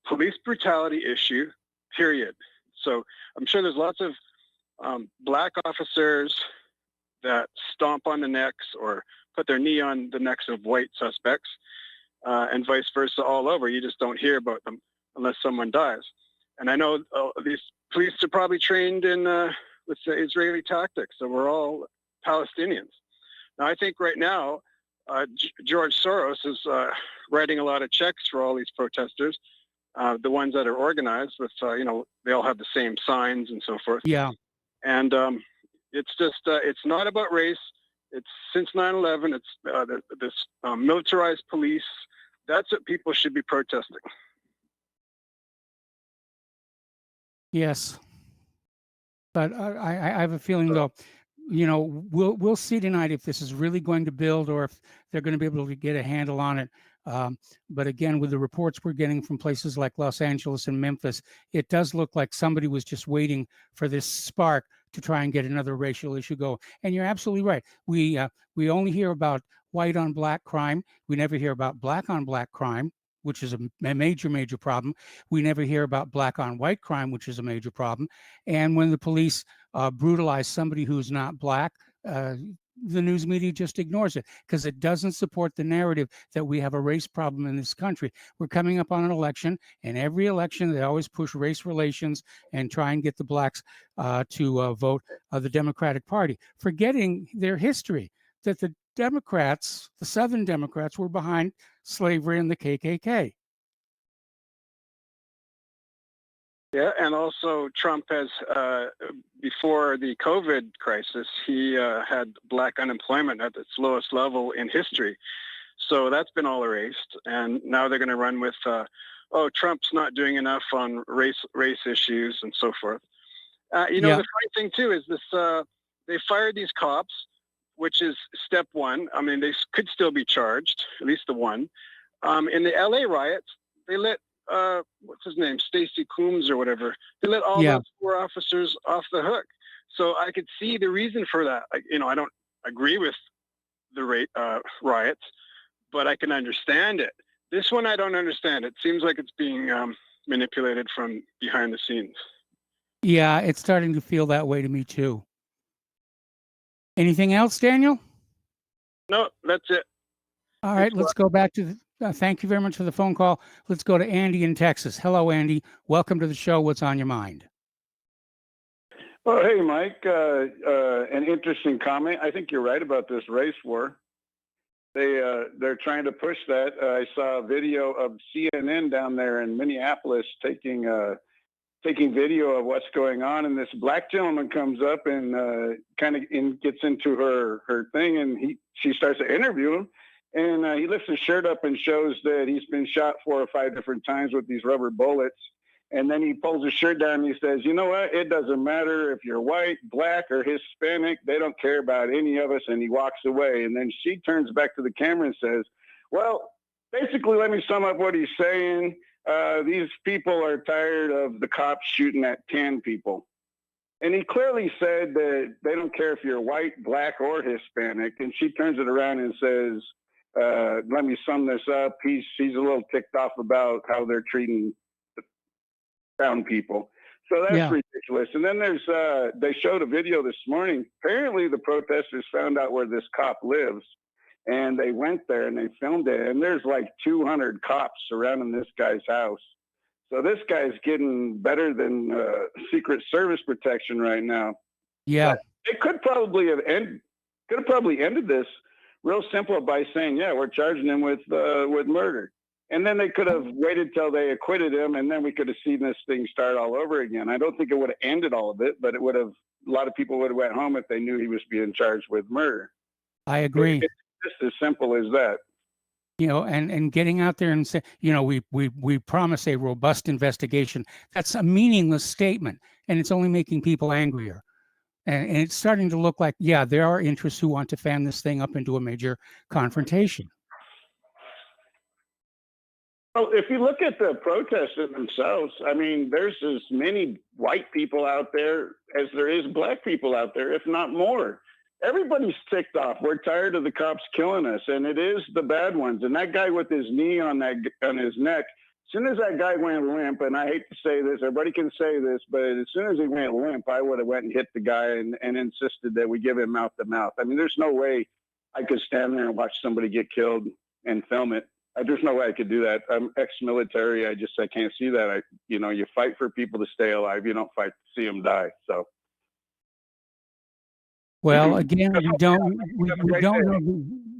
police brutality issue, period. So I'm sure there's lots of black officers that stomp on the necks or put their knee on the necks of white suspects, and vice versa all over. You just don't hear about them unless someone dies. And I know these police are probably trained in, let's say, Israeli tactics. So we're all Palestinians. Now, I think right now, George Soros is writing a lot of checks for all these protesters, the ones that are organized with, they all have the same signs and so forth. Yeah. And it's just, it's not about race. It's since 9/11, it's this militarized police. That's what people should be protesting. Yes. But I have a feeling, though, we'll see tonight if this is really going to build or if they're going to be able to get a handle on it. But again, with the reports we're getting from places like Los Angeles and Memphis, it does look like somebody was just waiting for this spark to try and get another racial issue going. And you're absolutely right. We only hear about white on black crime. We never hear about black on black crime, which is a major, major problem. We never hear about black on white crime, which is a major problem. And when the police brutalize somebody who's not black, the news media just ignores it because it doesn't support the narrative that we have a race problem in this country. We're coming up on an election, and every election they always push race relations and try and get the blacks to vote the Democratic Party, forgetting their history, that the Democrats, the Southern Democrats, were behind slavery and the KKK. Yeah, and also Trump has, before the COVID crisis, he had black unemployment at its lowest level in history. So that's been all erased. And now they're going to run with, Trump's not doing enough on race issues and so forth. The funny thing, too, is this, they fired these cops, which is step one. I mean, they could still be charged, at least the one. In the LA riots, they let what's his name, Stacey Coombs or whatever. They let all those 4 officers off the hook. So I could see the reason for that. I don't agree with the riots, but I can understand it. This one, I don't understand. It seems like it's being manipulated from behind the scenes. Yeah, it's starting to feel that way to me too. Anything else, Daniel? No, that's it. All right, let's go back to thank you very much for the phone call. Let's go to Andy in Texas. Hello, Andy. Welcome to the show. What's on your mind? Well, hey, Mike. An interesting comment. I think you're right about this race war. They're trying to push that. I saw a video of CNN down there in Minneapolis taking video of what's going on, and this black gentleman comes up and gets into her thing, and she starts to interview him. And he lifts his shirt up and shows that he's been shot 4 or 5 different times with these rubber bullets. And then he pulls his shirt down and he says, you know what? It doesn't matter if you're white, black, or Hispanic. They don't care about any of us. And he walks away. And then she turns back to the camera and says, well, basically, let me sum up what he's saying. These people are tired of the cops shooting at 10 people. And he clearly said that they don't care if you're white, black, or Hispanic. And she turns it around and says, let me sum this up. He's a little ticked off about how they're treating brown people. So that's ridiculous. And then they showed a video this morning. Apparently the protesters found out where this cop lives, and they went there and they filmed it. And there's like 200 cops surrounding this guy's house. So this guy's getting better than Secret Service protection right now. Yeah. They could probably have ended this real simple by saying, yeah, we're charging him with murder. And then they could have waited till they acquitted him, and then we could have seen this thing start all over again. I don't think it would have ended all of it, but it would have. A lot of people would have went home if they knew he was being charged with murder. I agree. It's just as simple as that. You know, and getting out there and say, you know, we promise a robust investigation. That's a meaningless statement, and it's only making people angrier. And it's starting to look like, yeah, there are interests who want to fan this thing up into a major confrontation. Well, if you look at the protesters themselves, I mean, there's as many white people out there as there is black people out there, if not more. Everybody's ticked off. We're tired of the cops killing us, and it is the bad ones. And that guy with his knee on his neck, as soon as that guy went limp, and I hate to say this, everybody can say this, but as soon as he went limp, I would have went and hit the guy and insisted that we give him mouth to mouth. I mean, there's no way I could stand there and watch somebody get killed and film it. There's no way I could do that. I'm ex-military. I can't see that. You fight for people to stay alive. You don't fight to see them die. So. Well, again,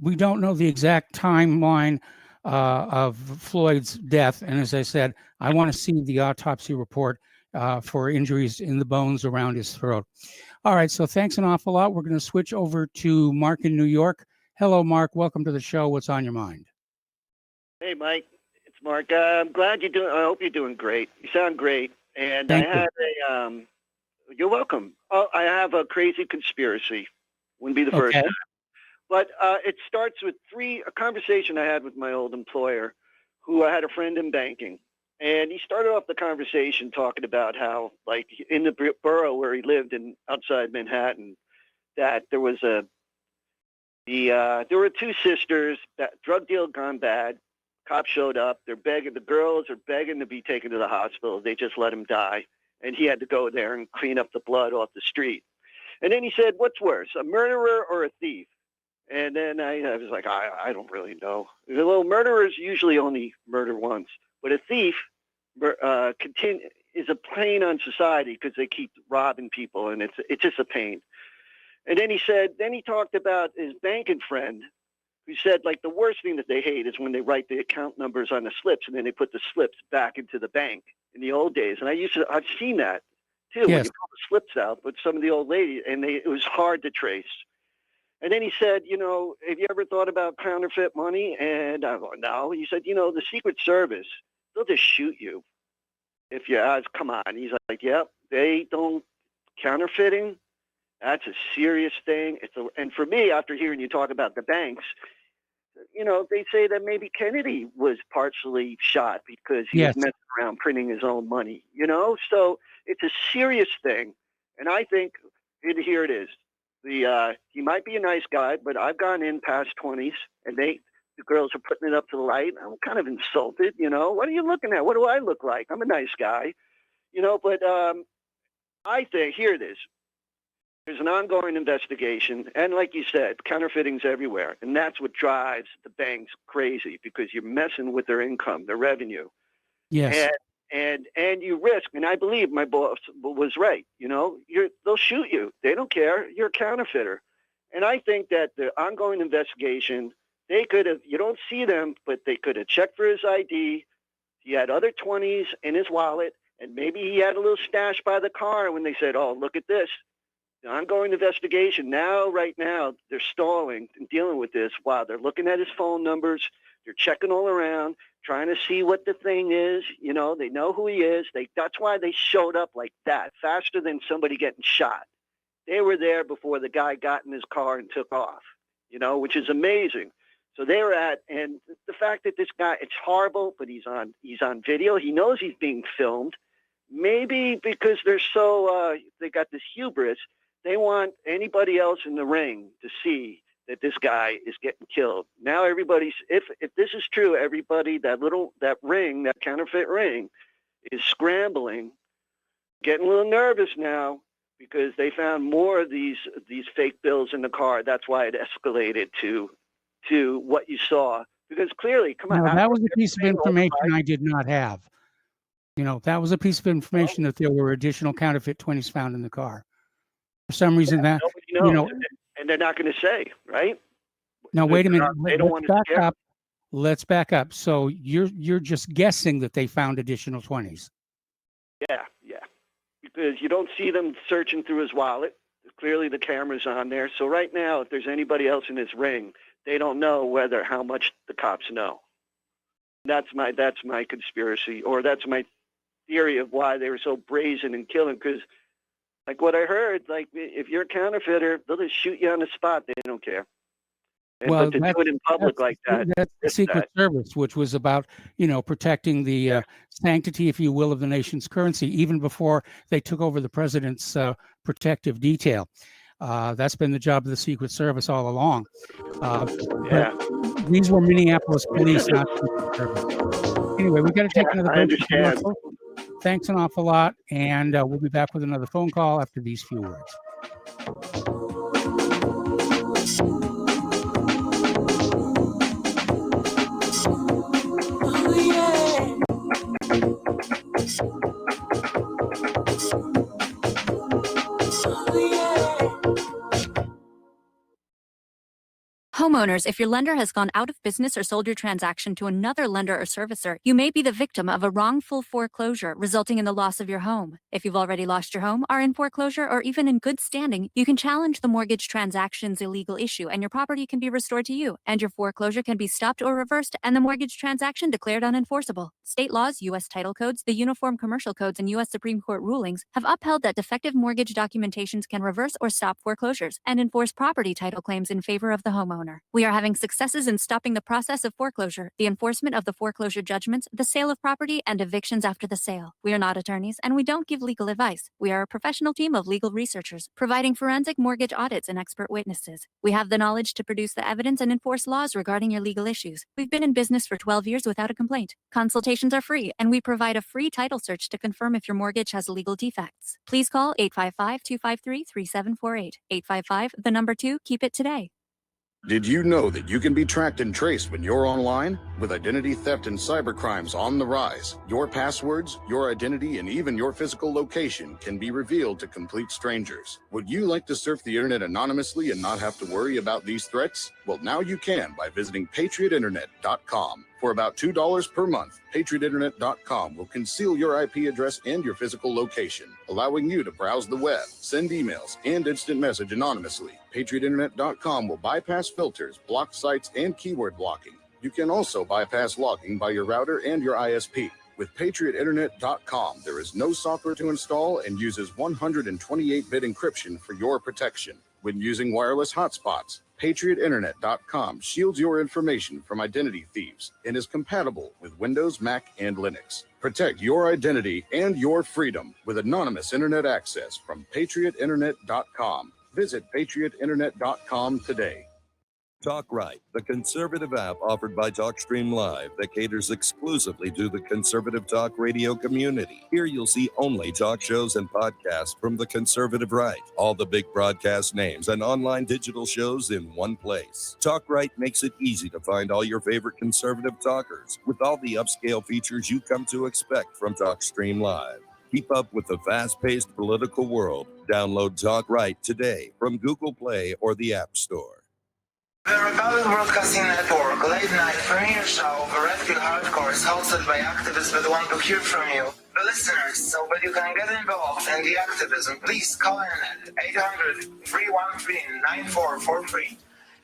we don't know the exact timeline of Floyd's death. And as I said, I want to see the autopsy report for injuries in the bones around his throat. All right. So thanks an awful lot. We're going to switch over to Mark in New York. Hello, Mark. Welcome to the show. What's on your mind? Hey, Mike, it's Mark. I'm glad you're doing. I hope you're doing great. You sound great. And Thank I had you're welcome. Oh, I have a crazy conspiracy. Wouldn't be the first time. But it starts with a conversation I had with my old employer, who I had a friend in banking. And he started off the conversation talking about how, like, in the borough where he lived outside Manhattan, that there was there were two sisters, that drug deal gone bad. Cops showed up. They're begging. The girls are begging to be taken to the hospital. They just let him die. And he had to go there and clean up the blood off the street. And then he said, what's worse, a murderer or a thief? And then I was like, I don't really know. Well, murderers usually only murder once. But a thief is a pain on society because they keep robbing people. And it's just a pain. And then he talked about his banking friend, who said, like, the worst thing that they hate is when they write the account numbers on the slips and then they put the slips back into the bank in the old days. And I've seen that too, when you pull the slips out with some of the old ladies, and it was hard to trace. And then he said, have you ever thought about counterfeit money? And I go, no. He said, the Secret Service, they'll just shoot you if your eyes come on. He's like, yep, they don't, counterfeiting, that's a serious thing. And for me, after hearing you talk about the banks, they say that maybe Kennedy was partially shot because he was messing around printing his own money, So it's a serious thing. And I think, here it is. He might be a nice guy, but I've gone in past 20s, and the girls are putting it up to the light. I'm kind of insulted, What are you looking at? What do I look like? I'm a nice guy, But I think, here it is. There's an ongoing investigation, and like you said, counterfeiting's everywhere, and that's what drives the banks crazy because you're messing with their income, their revenue. Yes. And you risk, and I believe my boss was right. They'll shoot you. They don't care. You're a counterfeiter. And I think that the ongoing investigation, they could have. You don't see them, but they could have checked for his ID. He had other 20s in his wallet, and maybe he had a little stash by the car when they said, "Oh, look at this." The ongoing investigation right now, they're stalling and dealing with this while they're looking at his phone numbers. They're checking all around, trying to see what the thing is. They know who he is. That's why they showed up like that, faster than somebody getting shot. They were there before the guy got in his car and took off, which is amazing. So they were and the fact that this guy, it's horrible, but he's on video. He knows he's being filmed. Maybe because they're so, they got this hubris. They want anybody else in the ring to see that this guy is getting killed. Now if this is true, everybody, that counterfeit ring is scrambling, getting a little nervous now because they found more of these fake bills in the car. That's why it escalated to what you saw. Because clearly, come on. No, that was a piece of information I did not have. That was a piece of information that there were additional counterfeit 20s found in the car. For some reason that, Nobody you knows, know, and they're not going to say, right? now wait a They're minute. not- they don't want to Let's scare back up. Let's back up. So you're just guessing that they found additional 20s. Yeah, because you don't see them searching through his wallet. Clearly, the camera's on there. So right now, if there's anybody else in his ring, they don't know how much the cops know. That's my conspiracy, or that's my theory of why they were so brazen in killing. Because, like what I heard, like if you're a counterfeiter, they'll just shoot you on the spot. They don't care. Well, but to do it in public like that, that's the it's Secret that. Service, which was about, protecting the sanctity, if you will, of the nation's currency, even before they took over the president's protective detail. That's been the job of the Secret Service all along. But these were Minneapolis police, not Secret Service. Anyway, we got to take another I break. understand. Russell. Thanks an awful lot, and we'll be back with another phone call after these few words. Homeowners, if your lender has gone out of business or sold your transaction to another lender or servicer, you may be the victim of a wrongful foreclosure, resulting in the loss of your home. If you've already lost your home, are in foreclosure, or even in good standing, you can challenge the mortgage transaction's illegal issue, and your property can be restored to you, and your foreclosure can be stopped or reversed, and the mortgage transaction declared unenforceable. State laws, U.S. title codes, the Uniform Commercial Codes, and U.S. Supreme Court rulings have upheld that defective mortgage documentations can reverse or stop foreclosures and enforce property title claims in favor of the homeowner. We are having successes in stopping the process of foreclosure, the enforcement of the foreclosure judgments, the sale of property, and evictions after the sale. We are not attorneys, and we don't give legal advice. We are a professional team of legal researchers, providing forensic mortgage audits and expert witnesses. We have the knowledge to produce the evidence and enforce laws regarding your legal issues. We've been in business for 12 years without a complaint. Consultations are free, and we provide a free title search to confirm if your mortgage has legal defects. Please call 855-253-3748. 855, 2, keep it today. Did you know that you can be tracked and traced when you're online? With identity theft and cybercrimes on the rise, your passwords, your identity, and even your physical location can be revealed to complete strangers. Would you like to surf the internet anonymously and not have to worry about these threats? Well, now you can by visiting patriotinternet.com. For about $2 per month, patriotinternet.com will conceal your IP address and your physical location, allowing you to browse the web, send emails, and instant message anonymously. patriotinternet.com will bypass filters, block sites, and keyword blocking. You can also bypass logging by your router and your ISP. With patriotinternet.com, there is no software to install and uses 128-bit encryption for your protection. When using wireless hotspots, patriotinternet.com shields your information from identity thieves and is compatible with Windows, Mac, and Linux. Protect your identity and your freedom with anonymous internet access from patriotinternet.com. Visit patriotinternet.com today. Talk Right, the conservative app offered by TalkStream Live that caters exclusively to the conservative talk radio community. Here you'll see only talk shows and podcasts from the conservative right. All the big broadcast names and online digital shows in one place. Talk Right makes it easy to find all your favorite conservative talkers with all the upscale features you come to expect from TalkStream Live. Keep up with the fast-paced political world. Download Talk Right today from Google Play or the App Store. The Republic Broadcasting Network late-night premiere show for Red Pill Hardcore is hosted by activists that want to hear from you, the listeners, so that you can get involved in the activism. Please call in at 800-313-9443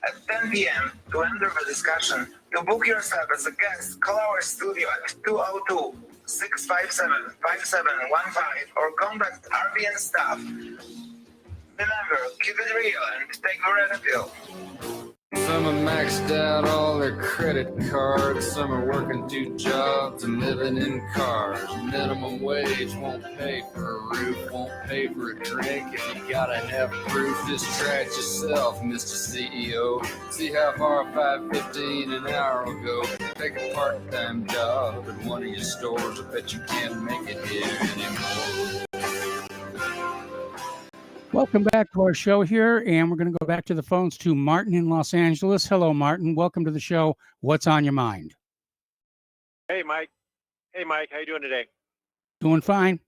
at 10 p.m. to enter the discussion. To book yourself as a guest, call our studio at 202-657-5715 or contact RBN staff. Remember, keep it real and take the red pill. Some have maxed out all their credit cards. Some are working 2 jobs and living in cars. Minimum wage won't pay for a roof, won't pay for a drink. If you gotta have proof, just try it yourself, Mr. CEO. See how far $5.15 an hour will go. Take a part-time job at one of your stores. I bet you can't make it here anymore. Welcome back to our show here, and we're going to go back to the phones to Martin in Los Angeles. Hello, Martin. Welcome to the show. What's on your mind? Hey, Mike. How you doing today? Doing fine.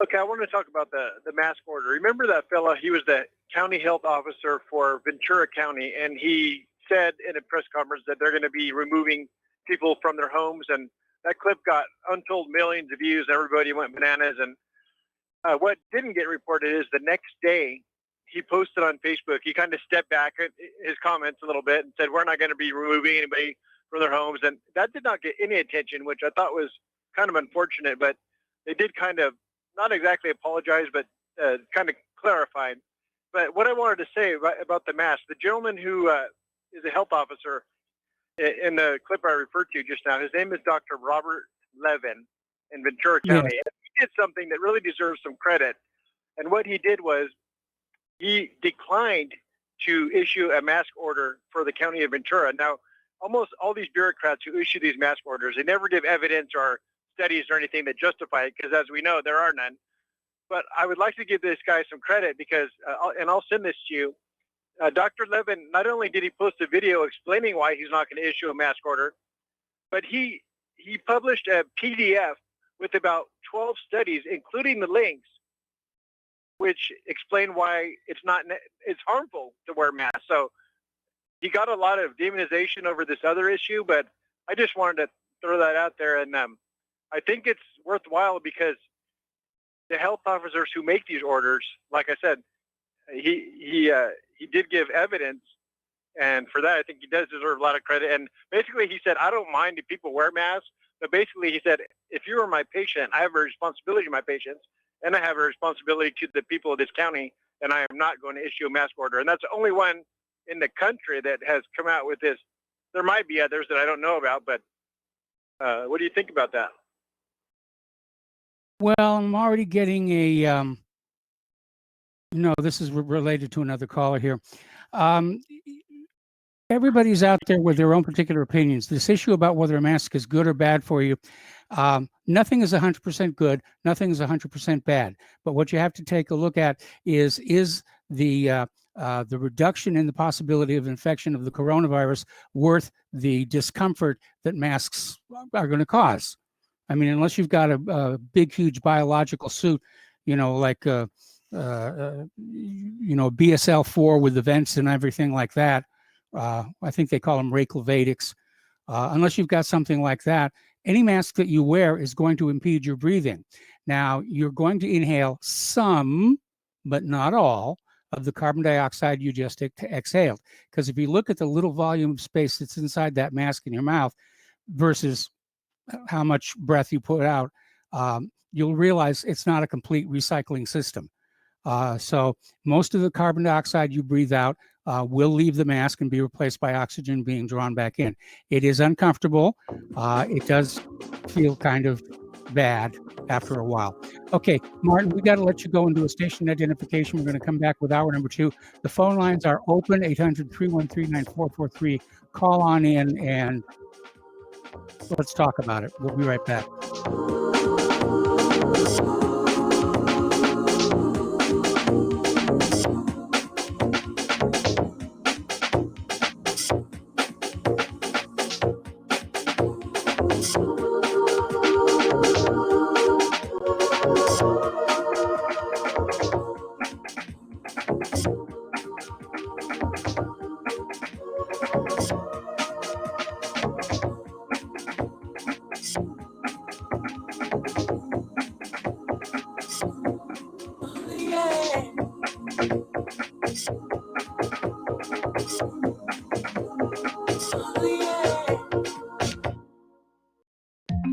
Okay, I want to talk about the mask order. Remember that fella? He was the county health officer for Ventura County, and he said in a press conference that they're going to be removing people from their homes. And that clip got untold millions of views. Everybody went bananas. And what didn't get reported is the next day he posted on Facebook. He kind of stepped back at his comments a little bit and said, "We're not going to be removing anybody from their homes." And that did not get any attention, which I thought was kind of unfortunate. But they did kind of not exactly apologize, but kind of clarified. But what I wanted to say about the mask, the gentleman who is a health officer in the clip I referred to just now, his name is Dr. Robert Levin in Ventura County. Yes. And he did something that really deserves some credit. And what he did was he declined to issue a mask order for the county of Ventura. Now, almost all these bureaucrats who issue these mask orders, they never give evidence or studies or anything that justify it, because as we know, there are none. But I would like to give this guy some credit because, and I'll send this to you, Dr. Levin, not only did he post a video explaining why he's not going to issue a mask order, but he published a PDF with about 12 studies, including the links, which explain why it's harmful to wear masks. So he got a lot of demonization over this other issue, but I just wanted to throw that out there. And I think it's worthwhile because the health officers who make these orders, like I said, he did give evidence, and for that I think he does deserve a lot of credit. And basically he said, "I don't mind if people wear masks," but basically he said, "If you are my patient, I have a responsibility to my patients, and I have a responsibility to the people of this county, and I am not going to issue a mask order." And that's the only one in the country that has come out with this. There might be others that I don't know about, but what do you think about that? Well, I'm already getting a, no, this is related to another caller here. Everybody's out there with their own particular opinions. This issue about whether a mask is good or bad for you, nothing is 100% good, nothing is 100% bad. But what you have to take a look at is the reduction in the possibility of infection of the coronavirus worth the discomfort that masks are going to cause? I mean, unless you've got a big, huge biological suit, like BSL-4 with the vents and everything like that. I think they call them Rayclovatics. Unless you've got something like that, any mask that you wear is going to impede your breathing. Now, you're going to inhale some, but not all, of the carbon dioxide you just exhaled. Because if you look at the little volume of space that's inside that mask in your mouth versus how much breath you put out, you'll realize it's not a complete recycling system. So most of the carbon dioxide you breathe out will leave the mask and be replaced by oxygen being drawn back in. It is uncomfortable. It does feel kind of bad after a while. Okay, Martin, we got to let you go and do a station identification. We're going to come back with hour number 2. The phone lines are open, 800-313-9443. Call on in and let's talk about it. We'll be right back.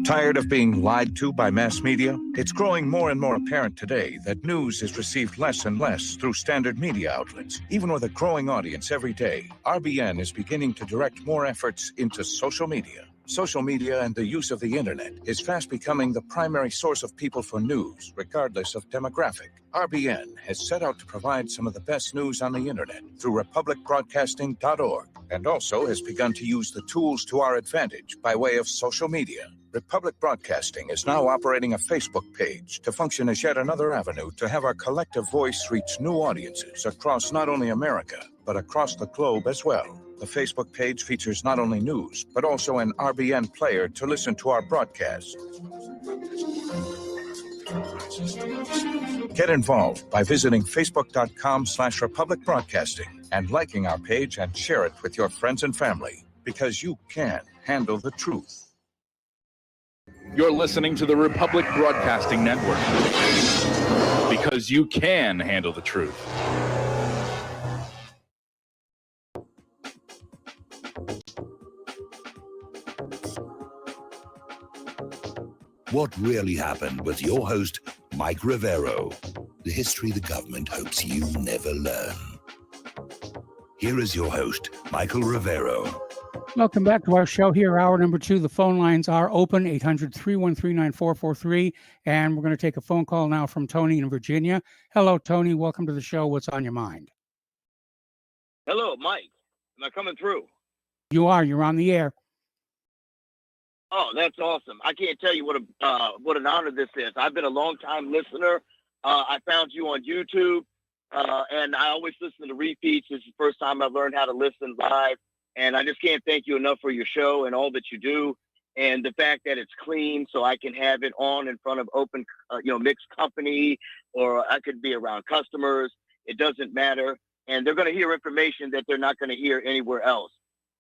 Tired of being lied to by mass media? It's growing more and more apparent today that news is received less and less through standard media outlets. Even with a growing audience every day, RBN is beginning to direct more efforts into social media. Social media and the use of the internet is fast becoming the primary source of people for news, regardless of demographic. RBN has set out to provide some of the best news on the internet through republicbroadcasting.org, and also has begun to use the tools to our advantage by way of social media. Republic Broadcasting is now operating a Facebook page to function as yet another avenue to have our collective voice reach new audiences across not only America, but across the globe as well. The Facebook page features not only news, but also an RBN player to listen to our broadcasts. Get involved by visiting facebook.com/Republic Broadcasting and liking our page and share it with your friends and family, because you can handle the truth. You're listening to the Republic Broadcasting Network, because you can handle the truth. What Really Happened with your host, Mike Rivero. The history the government hopes you never learn. Here is your host, Michael Rivero. Welcome back to our show here, hour number 2. The phone lines are open, 800-313-9443. And we're going to take a phone call now from Tony in Virginia. Hello, Tony. Welcome to the show. What's on your mind? Hello, Mike. Am I coming through? You are. You're on the air. Oh, that's awesome. I can't tell you what an honor this is. I've been a long-time listener. I found you on YouTube, and I always listen to repeats. This is the first time I've learned how to listen live, and I just can't thank you enough for your show and all that you do, and the fact that it's clean so I can have it on in front of open, mixed company, or I could be around customers. It doesn't matter, and they're going to hear information that they're not going to hear anywhere else.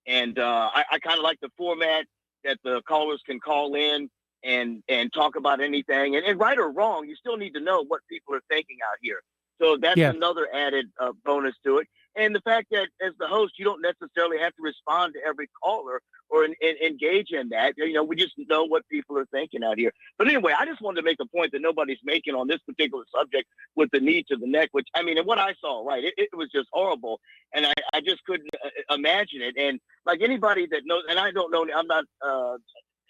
And I kind of like the format that the callers can call in and talk about anything. And right or wrong, you still need to know what people are thinking out here. So that's another added bonus to it. And the fact that as the host, you don't necessarily have to respond to every caller or engage in that. We just know what people are thinking out here. But anyway, I just wanted to make a point that nobody's making on this particular subject with the knee to the neck, which, and what I saw, right, it was just horrible. And I just couldn't imagine it. And like anybody that knows, and I don't know, I'm not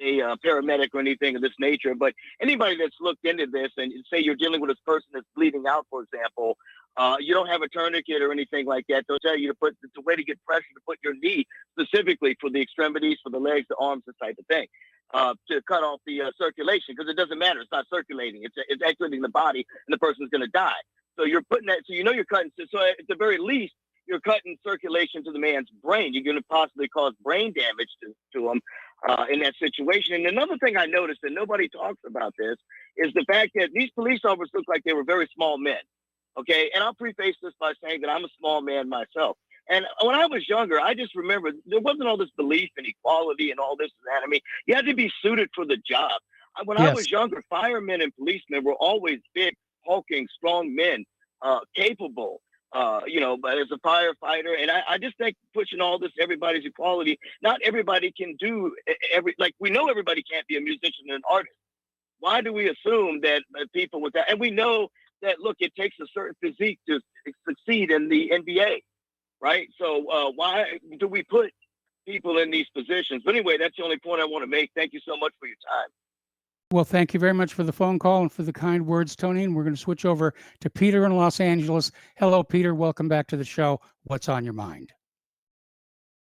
a paramedic or anything of this nature, but anybody that's looked into this and say you're dealing with a person that's bleeding out, for example, you don't have a tourniquet or anything like that. They'll tell you it's a way to get pressure to put your knee specifically for the extremities, for the legs, the arms, this type of thing, to cut off the circulation, because it doesn't matter. It's not circulating. It's exiting the body, and the person's going to die. So you're putting that. So you're cutting. So at the very least, you're cutting circulation to the man's brain. You're going to possibly cause brain damage to him in that situation. And another thing I noticed, and nobody talks about this, is the fact that these police officers look like they were very small men. Okay, and I'll preface this by saying that I'm a small man myself. And when I was younger, I just remember there wasn't all this belief in equality and all this anatomy. You had to be suited for the job. When I was younger, firemen and policemen were always big, hulking, strong men, capable. But as a firefighter, and I just think pushing all this, everybody's equality, not everybody can do we know everybody can't be a musician and an artist. Why do we assume that people with that, and we know that, look, it takes a certain physique to succeed in the NBA, right? So why do we put people in these positions? But anyway, that's the only point I want to make. Thank you so much for your time. Well, thank you very much for the phone call and for the kind words, Tony. And we're going to switch over to Peter in Los Angeles. Hello, Peter. Welcome back to the show. What's on your mind?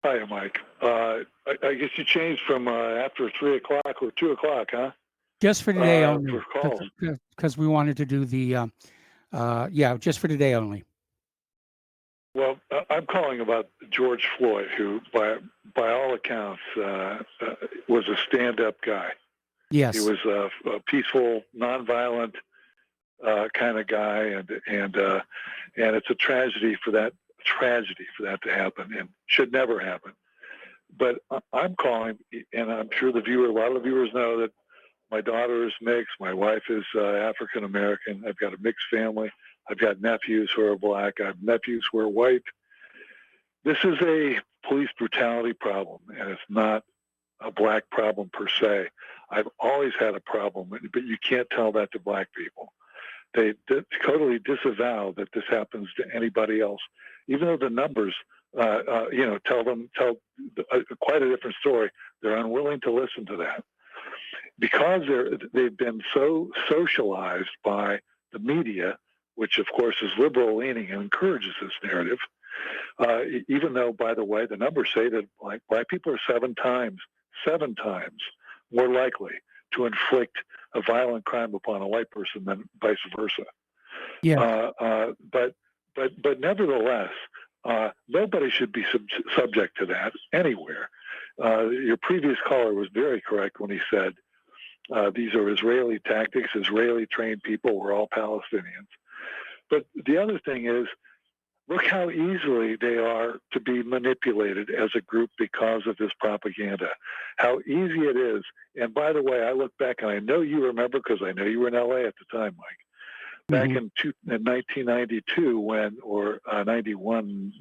Hi, Mike. I guess you changed from after 3 o'clock or 2 o'clock, huh? Just for today only, For calls. because we wanted to do the, just for today only. Well, I'm calling about George Floyd, who, by all accounts, was a stand-up guy. Yes. He was a peaceful, nonviolent kind of guy, and it's a tragedy for that to happen, and should never happen. But I'm calling, and I'm sure a lot of the viewers know that my daughter is mixed. My wife is African American. I've got a mixed family. I've got nephews who are black. I have nephews who are white. This is a police brutality problem, and it's not a black problem per se. I've always had a problem, but you can't tell that to black people. They totally disavow that this happens to anybody else, even though the numbers, tell quite a different story. They're unwilling to listen to that because they've been so socialized by the media, which of course is liberal leaning and encourages this narrative. Even though, by the way, the numbers say that black people are seven times more likely to inflict a violent crime upon a white person than vice versa. Yeah. But nevertheless, nobody should be subject to that anywhere. Your previous caller was very correct when he said These are Israeli tactics, Israeli trained people. We're all Palestinians. But the other thing is, look how easily they are to be manipulated as a group because of this propaganda. How easy it is. And by the way, I look back, and I know you remember because I know you were in LA at the time, Mike. Back in 1992, or 91,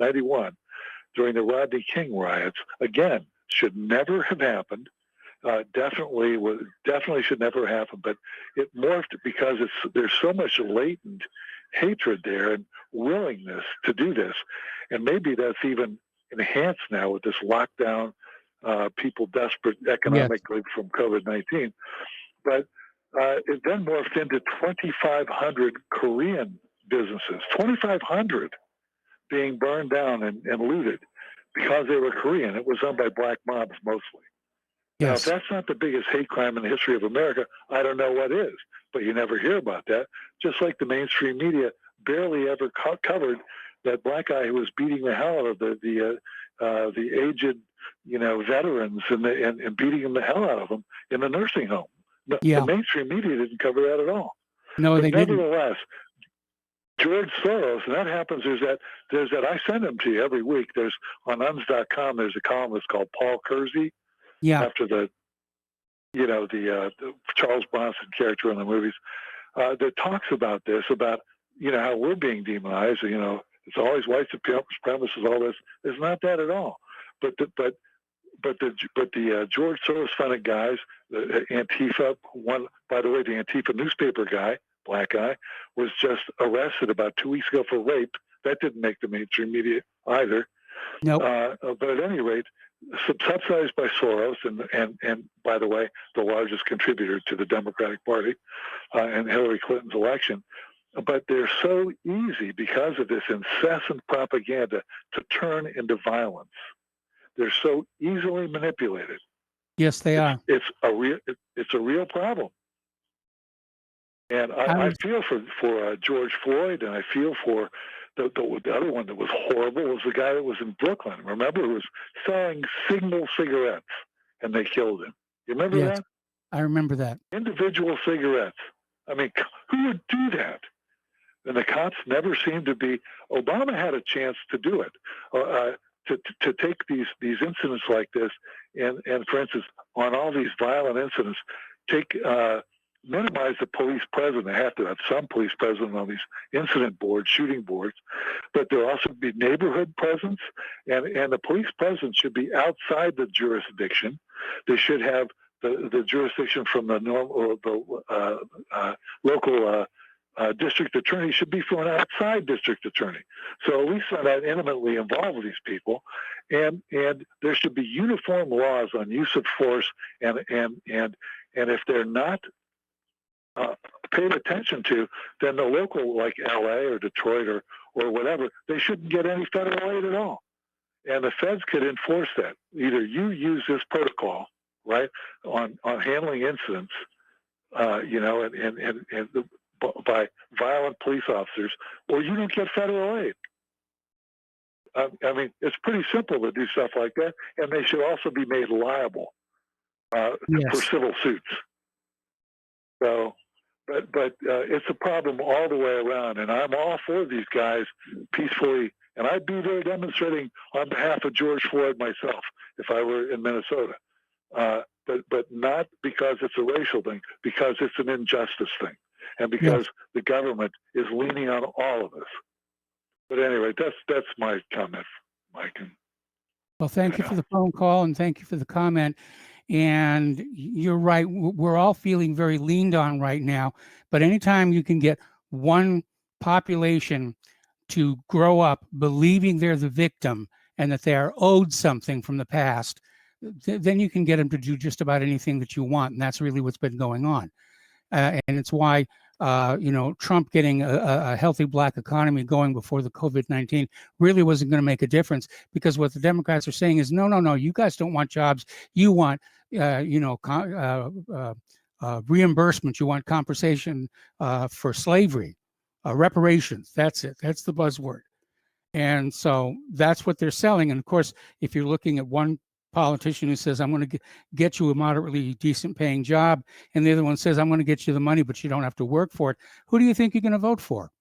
during the Rodney King riots, again, should never have happened. Definitely should never happen. But it morphed because there's so much latent hatred there and willingness to do this, and maybe that's even enhanced now with this lockdown. People desperate economically from COVID-19, but it then morphed into 2,500 Korean businesses, 2,500 being burned down and looted because they were Korean. It was done by black mobs mostly. Now, if that's not the biggest hate crime in the history of America, I don't know what is. But you never hear about that. Just like the mainstream media barely ever covered that black guy who was beating the hell out of the aged, veterans and beating the hell out of them in the nursing home. The mainstream media didn't cover that at all. No, but they didn't. Nevertheless, George Soros, and that happens. There's that. I send them to you every week. There's on UNS.com. There's a columnist called Paul Kersey. Yeah. After the Charles Bronson character in the movies, that talks about this, about how we're being demonized. It's always white supremacists, all this. It's not that at all. But the George Soros funded guys, the Antifa one, by the way, the Antifa newspaper guy, black guy, was just arrested about 2 weeks ago for rape. That didn't make the mainstream media either. No. But at any rate, subsidized by Soros, and by the way, the largest contributor to the Democratic Party and Hillary Clinton's election. But they're so easy because of this incessant propaganda to turn into violence. They're so easily manipulated. Yes, they are. It's a real problem. And I feel for George Floyd, and I feel for the other one that was horrible was the guy that was in Brooklyn. Remember, who was selling Signal cigarettes, and they killed him. You remember that? I remember that. Individual cigarettes. I mean, who would do that? And the cops never seemed to be. Obama had a chance to do it, to take these incidents like this, and for instance, on all these violent incidents, minimize the police presence. They have to have some police presence on these incident boards, shooting boards, but there also be neighborhood presence, and the police presence should be outside the jurisdiction. They should have the jurisdiction from the local district attorney should be from an outside district attorney. So at least they're not intimately involved with these people, and there should be uniform laws on use of force, and if they're not paid attention to, then the local, like LA or Detroit or whatever, they shouldn't get any federal aid at all. And the feds could enforce that. Either you use this protocol, right, on handling incidents, and by violent police officers, or you don't get federal aid. I mean, it's pretty simple to do stuff like that, and they should also be made liable for civil suits. So, but it's a problem all the way around, and I'm all for these guys peacefully, and I'd be there demonstrating on behalf of George Floyd myself if I were in Minnesota. But not because it's a racial thing, because it's an injustice thing, and because the government is leaning on all of us. But anyway, that's my comment, Mike. Well, thank you for the phone call, and thank you for the comment. And you're right. We're all feeling very leaned on right now. But anytime you can get one population to grow up believing they're the victim and that they are owed something from the past, then you can get them to do just about anything that you want. And that's really what's been going on. And it's why, Trump getting a healthy black economy going before the COVID-19 really wasn't going to make a difference, because what the Democrats are saying is, no, you guys don't want jobs. You want, reimbursement. You want compensation for slavery, reparations. That's it. That's the buzzword. And so that's what they're selling. And of course, if you're looking at one politician who says, I'm going to get you a moderately decent paying job, and the other one says, I'm going to get you the money, but you don't have to work for it, who do you think you're going to vote for?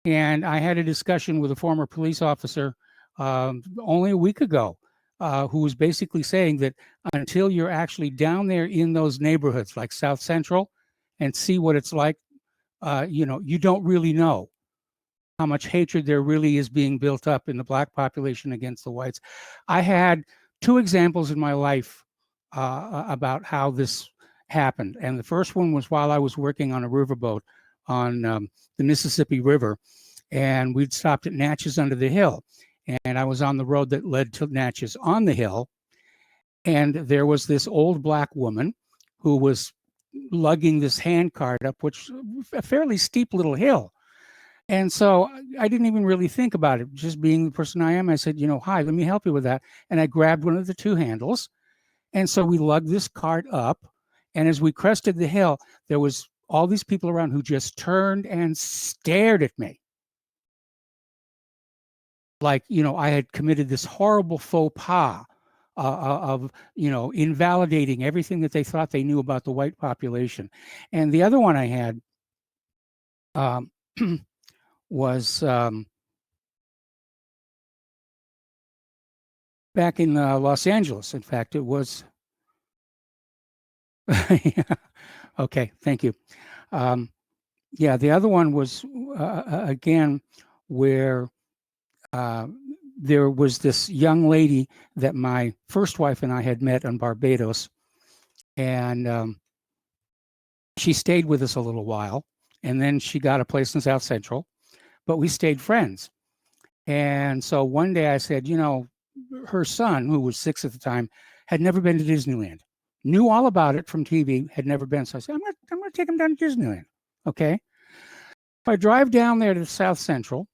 And I had a discussion with a former police officer only a week ago, who was basically saying that until you're actually down there in those neighborhoods like South Central and see what it's like, you don't really know how much hatred there really is being built up in the Black population against the whites. I had 2 examples in my life about how this happened. And the first one was while I was working on a riverboat on the Mississippi River, and we'd stopped at Natchez under the Hill. And I was on the road that led to Natchez on the hill. And there was this old Black woman who was lugging this hand cart up, which a fairly steep little hill. And so I didn't even really think about it. Just being the person I am, I said, hi, let me help you with that. And I grabbed one of the 2 handles. And so we lugged this cart up. And as we crested the hill, there was all these people around who just turned and stared at me. Like, I had committed this horrible faux pas of invalidating everything that they thought they knew about the white population. And the other one I had was back in Los Angeles. In fact, it was. Okay, thank you. The other one was again where there was this young lady that my first wife and I had met on Barbados, and she stayed with us a little while, and then she got a place in South Central, but we stayed friends. And so one day I said, her son, who was 6 at the time, had never been to Disneyland, knew all about it from TV, had never been. So I said, I'm going to take him down to Disneyland. Okay. If I drive down there to South Central,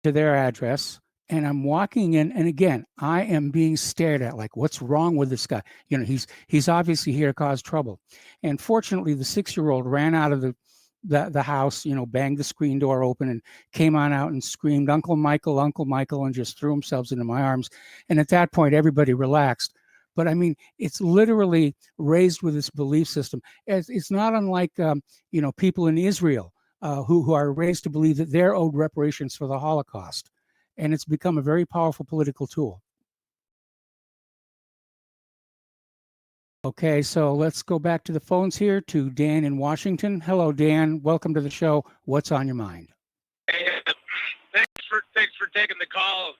to their address, and I'm walking in, and again, I am being stared at like, what's wrong with this guy? He's obviously here to cause trouble. And fortunately, the 6-year-old ran out of the house, banged the screen door open and came on out and screamed, Uncle Michael, and just threw themselves into my arms. And at that point, everybody relaxed. But I mean, it's literally raised with this belief system. It's not unlike, people in Israel who are raised to believe that they're owed reparations for the Holocaust. And it's become a very powerful political tool. Okay, so let's go back to the phones here to Dan in Washington. Hello, Dan. Welcome to the show. What's on your mind? Hey, thanks for taking the call.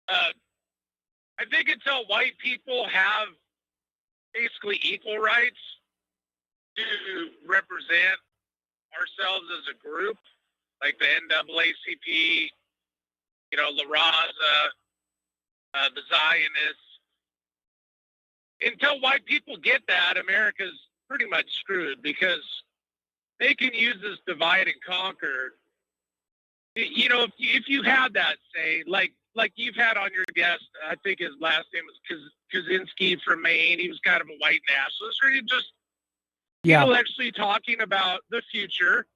I think until white people have basically equal rights to represent ourselves as a group, like the NAACP, La Raza, the Zionists. Until white people get that, America's pretty much screwed because they can use this divide and conquer. If you had that, say, like you've had on your guest, I think his last name was Kaczynski from Maine. He was kind of a white nationalist, or he just intellectually talking about the future.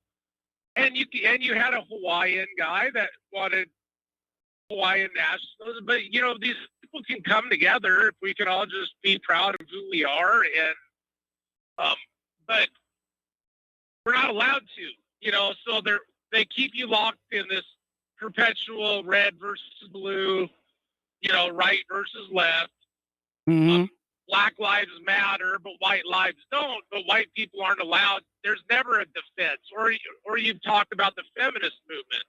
And you had a Hawaiian guy that wanted Hawaiian nationalism, but these people can come together if we can all just be proud of who we are, and but we're not allowed to, so they keep you locked in this perpetual red versus blue, right versus left. Mm-hmm. Black lives matter, but white lives don't. But white people aren't allowed. There's never a defense. Or you've talked about the feminist movement.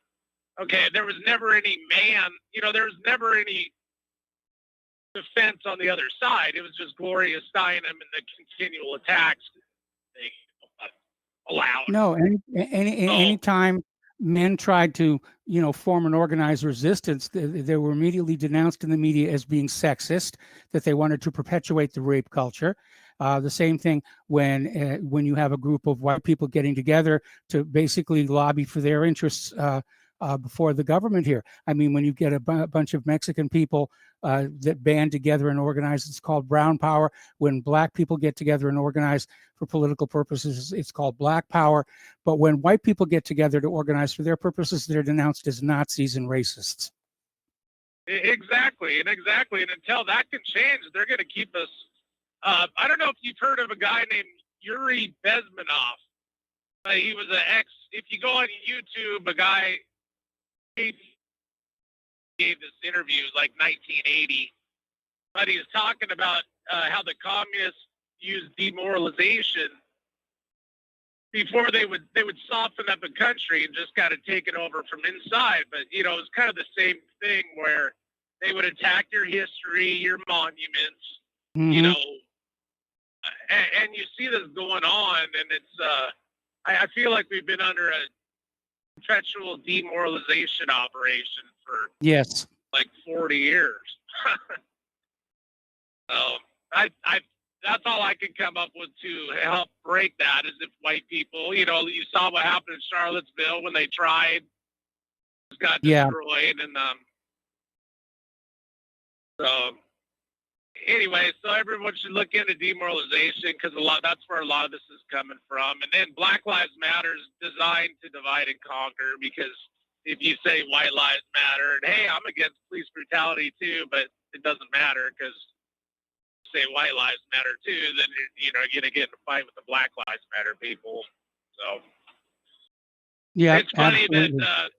Okay, there was never any man. There was never any defense on the other side. It was just Gloria Steinem and the continual attacks they allowed. No, anytime men tried to, form an organized resistance, they were immediately denounced in the media as being sexist, that they wanted to perpetuate the rape culture. The same thing when you have a group of white people getting together to basically lobby for their interests before the government here. I mean, when you get a bunch of Mexican people that band together and organize, it's called brown power. When black people get together and organize for political purposes, it's called black power. But when white people get together to organize for their purposes, they're denounced as Nazis and racists. Exactly. And until that can change, they're going to keep us. I don't know if you've heard of a guy named Yuri Bezmenov. He was if you go on YouTube, a guy gave this interview like 1980, but he was talking about how the communists used demoralization before they would soften up a country and just kind of take it over from inside. But it's kind of the same thing where they would attack your history, your monuments, Mhm. And you see this going on, and it's I feel like we've been under a perpetual demoralization operation for Yes. like 40 years. So that's all I can come up with to help break that is if white people, you saw what happened in Charlottesville when they tried, it got Yeah. destroyed, and so anyway, so everyone should look into demoralization because that's where a lot of this is coming from. And then Black Lives Matter is designed to divide and conquer because if you say white lives matter, and hey, I'm against police brutality too, but it doesn't matter because say white lives matter too, then you're going to get in a fight with the Black Lives Matter people. So Yeah, it's funny absolutely. that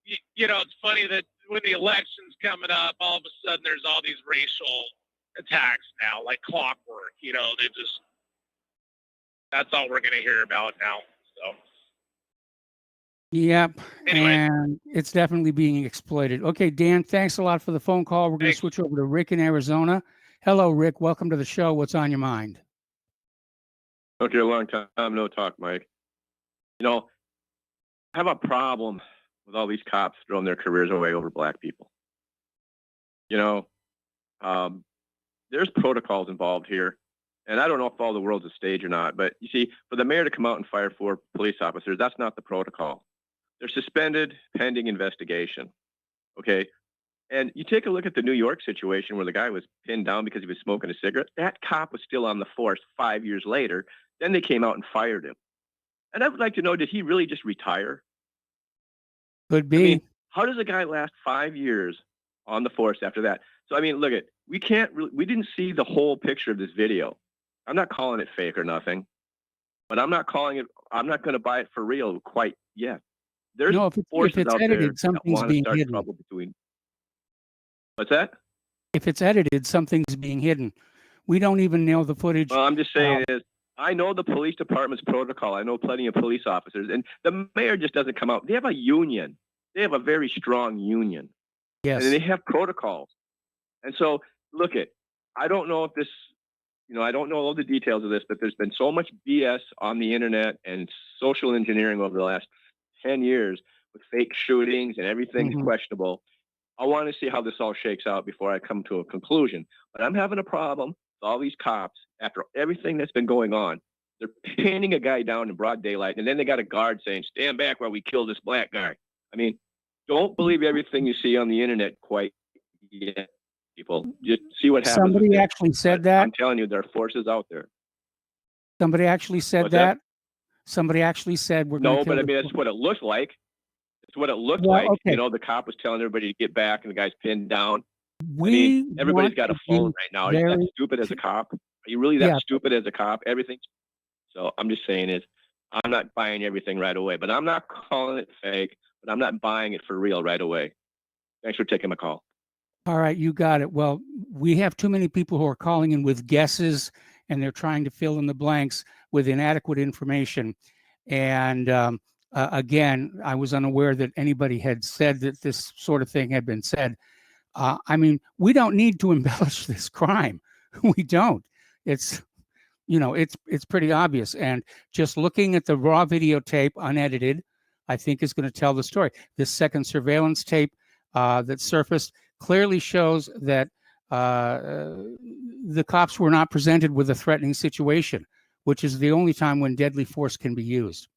it's funny that when the election's coming up, all of a sudden there's all these racial attacks now, like clockwork. That's all we're going to hear about now. So Yep. Anyway. And it's definitely being exploited. Okay, Dan, thanks a lot for the phone call. We're going to switch over to Rick in Arizona. Hello, Rick. Welcome to the show. What's on your mind? Okay, a long time no talk, Mike. I have a problem with all these cops throwing their careers away over black people. There's protocols involved here, and I don't know if all the world's a stage or not, but you see, for the mayor to come out and fire 4 police officers, that's not the protocol. They're suspended pending investigation, okay? And you take a look at the New York situation where the guy was pinned down because he was smoking a cigarette. That cop was still on the force 5 years later. Then they came out and fired him. And I would like to know, did he really just retire? Could be. How does a guy last 5 years on the force after that? So, look we didn't see the whole picture of this video. I'm not calling it fake or nothing, but I'm not going to buy it for real quite yet. There's No, if forces it's out there edited, that something's want to being start hidden. trouble between. What's that? If it's edited, something's being hidden. We don't even know the footage. Well, I'm just saying I know the police department's protocol. I know plenty of police officers, and the mayor just doesn't come out. They have a union. They have a very strong union. Yes. And they have protocols. And so, I don't know if this, I don't know all the details of this, but there's been so much BS on the internet and social engineering over the last 10 years with fake shootings and everything's questionable. I want to see how this all shakes out before I come to a conclusion. But I'm having a problem with all these cops after everything that's been going on. They're pinning a guy down in broad daylight, and then they got a guard saying, "Stand back while we kill this black guy." Don't believe everything you see on the internet quite yet, people. Just see what happens. Somebody actually said that. I'm telling you, there are forces out there. Somebody actually said What's that? Somebody actually said we're No, going to but that's what it looked like. It's what it looked Well, like. okay. The cop was telling everybody to get back, and the guy's pinned down. We everybody's want got a to phone be right now. Are you that very- stupid as a cop? Are you really that Yeah. stupid as a cop? Everything. So I'm just saying I'm not buying everything right away, but I'm not calling it fake, but I'm not buying it for real right away. Thanks for taking my call. All right, you got it. Well, we have too many people who are calling in with guesses, and they're trying to fill in the blanks with inadequate information. And again, I was unaware that anybody had said that this sort of thing had been said. We don't need to embellish this crime. We don't. It's pretty obvious. And just looking at the raw videotape, unedited, I think is going to tell the story. This second surveillance tape that surfaced clearly shows that the cops were not presented with a threatening situation, which is the only time when deadly force can be used.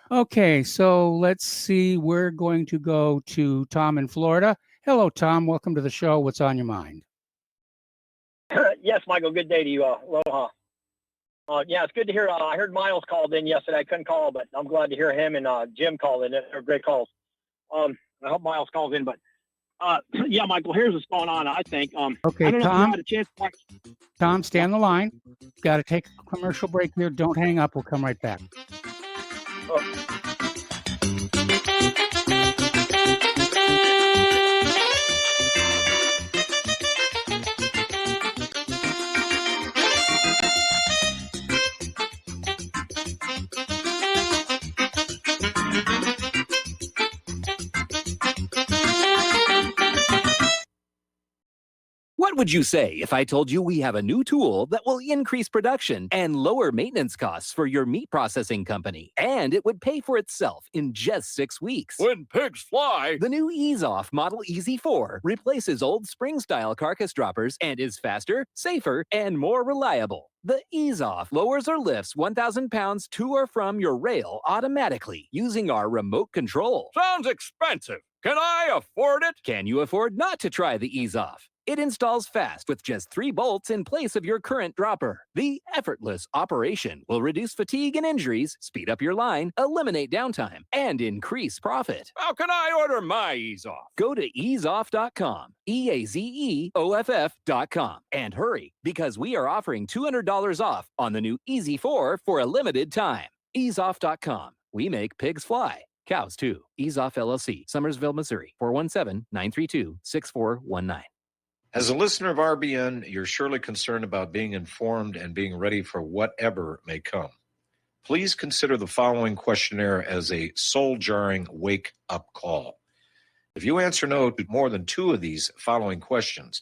Okay, so let's see. We're going to go to Tom in Florida. Hello, Tom. Welcome to the show. What's on your mind? Yes, Michael. Good day to you. Aloha. Yeah, it's good to hear. I heard Miles called in yesterday. I couldn't call, but I'm glad to hear him and Jim called in. They're great calls. I hope Miles calls in, but Yeah, Michael, here's what's going on, I think. Okay, I don't know if you Tom. had a chance to watch. Tom, stay on the line. Got to take a commercial break here. Don't hang up. We'll come right back. What would you say if I told you we have a new tool that will increase production and lower maintenance costs for your meat processing company? And it would pay for itself in just 6 weeks. When pigs fly! The new Ease Off Model Easy 4 replaces old spring-style carcass droppers and is faster, safer, and more reliable. The Ease Off lowers or lifts 1,000 pounds to or from your rail automatically using our remote control. Sounds expensive. Can I afford it? Can you afford not to try the Ease Off? It installs fast with just 3 bolts in place of your current dropper. The effortless operation will reduce fatigue and injuries, speed up your line, eliminate downtime, and increase profit. How can I order my Ease Off? Go to easeoff.com, EAZEOFF.com, and hurry because we are offering $200 off on the new Easy 4 for a limited time. Easeoff.com. We make pigs fly. Cows too. Ease Off LLC, Summersville, Missouri, 417-932-6419. As a listener of RBN, you're surely concerned about being informed and being ready for whatever may come. Please consider the following questionnaire as a soul-jarring wake-up call. If you answer no to more than 2 of these following questions,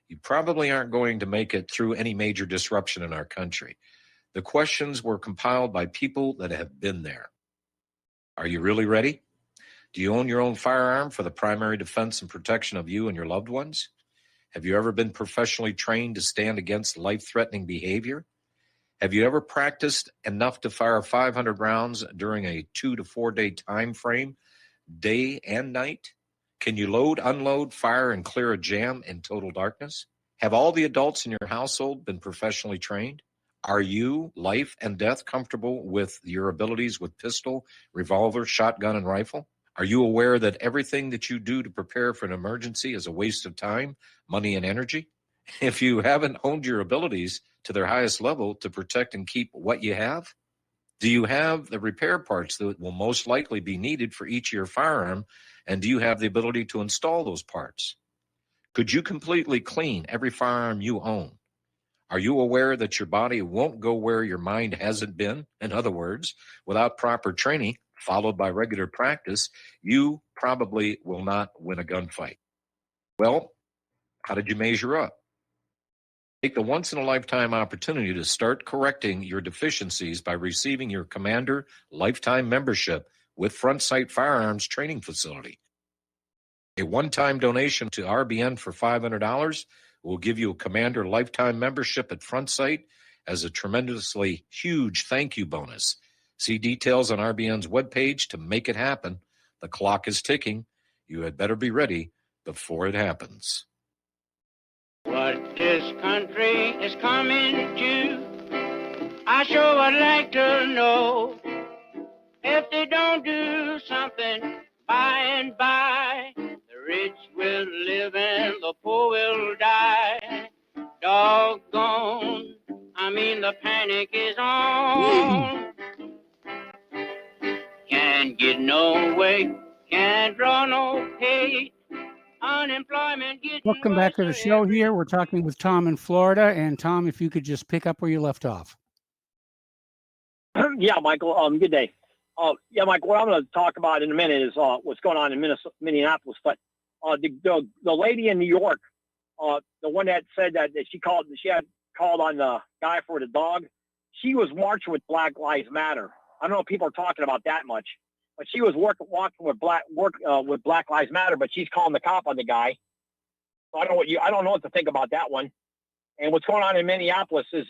you probably aren't going to make it through any major disruption in our country. The questions were compiled by people that have been there. Are you really ready? Do you own your own firearm for the primary defense and protection of you and your loved ones? Have you ever been professionally trained to stand against life-threatening behavior? Have you ever practiced enough to fire 500 rounds during a 2 to 4 day time frame, day and night? Can you load, unload, fire, and clear a jam in total darkness? Have all the adults in your household been professionally trained? Are you, life and death, comfortable with your abilities with pistol, revolver, shotgun, and rifle? Are you aware that everything that you do to prepare for an emergency is a waste of time, money, and energy? If you haven't honed your abilities to their highest level to protect and keep what you have, do you have the repair parts that will most likely be needed for each of your firearm, and do you have the ability to install those parts? Could you completely clean every firearm you own? Are you aware that your body won't go where your mind hasn't been? In other words, without proper training, followed by regular practice, you probably will not win a gunfight. Well, how did you measure up? Take the once-in-a-lifetime opportunity to start correcting your deficiencies by receiving your Commander Lifetime Membership with Front Sight Firearms Training Facility. A one-time donation to RBN for $500 will give you a Commander Lifetime Membership at Front Sight as a tremendously huge thank you bonus. See details on RBN's webpage to make it happen. The clock is ticking. You had better be ready before it happens. What this country is coming to, I sure would like to know. If they don't do something by and by, the rich will live and the poor will die. Doggone, I mean the panic is on. Can't get no way, can't draw no pay. Unemployment getting Welcome back to the show here. We're talking with Tom in Florida. And Tom, if you could just pick up where you left off. Yeah, Michael. Good day. Yeah, Michael. What I'm going to talk about in a minute is what's going on in Minneapolis. But the lady in New York, the one that said that she had called on the guy for the dog. She was marching with Black Lives Matter. I don't know if people are talking about that much, but she was walking with Black Lives Matter. But she's calling the cop on the guy. So I don't know what to think about that one. And what's going on in Minneapolis is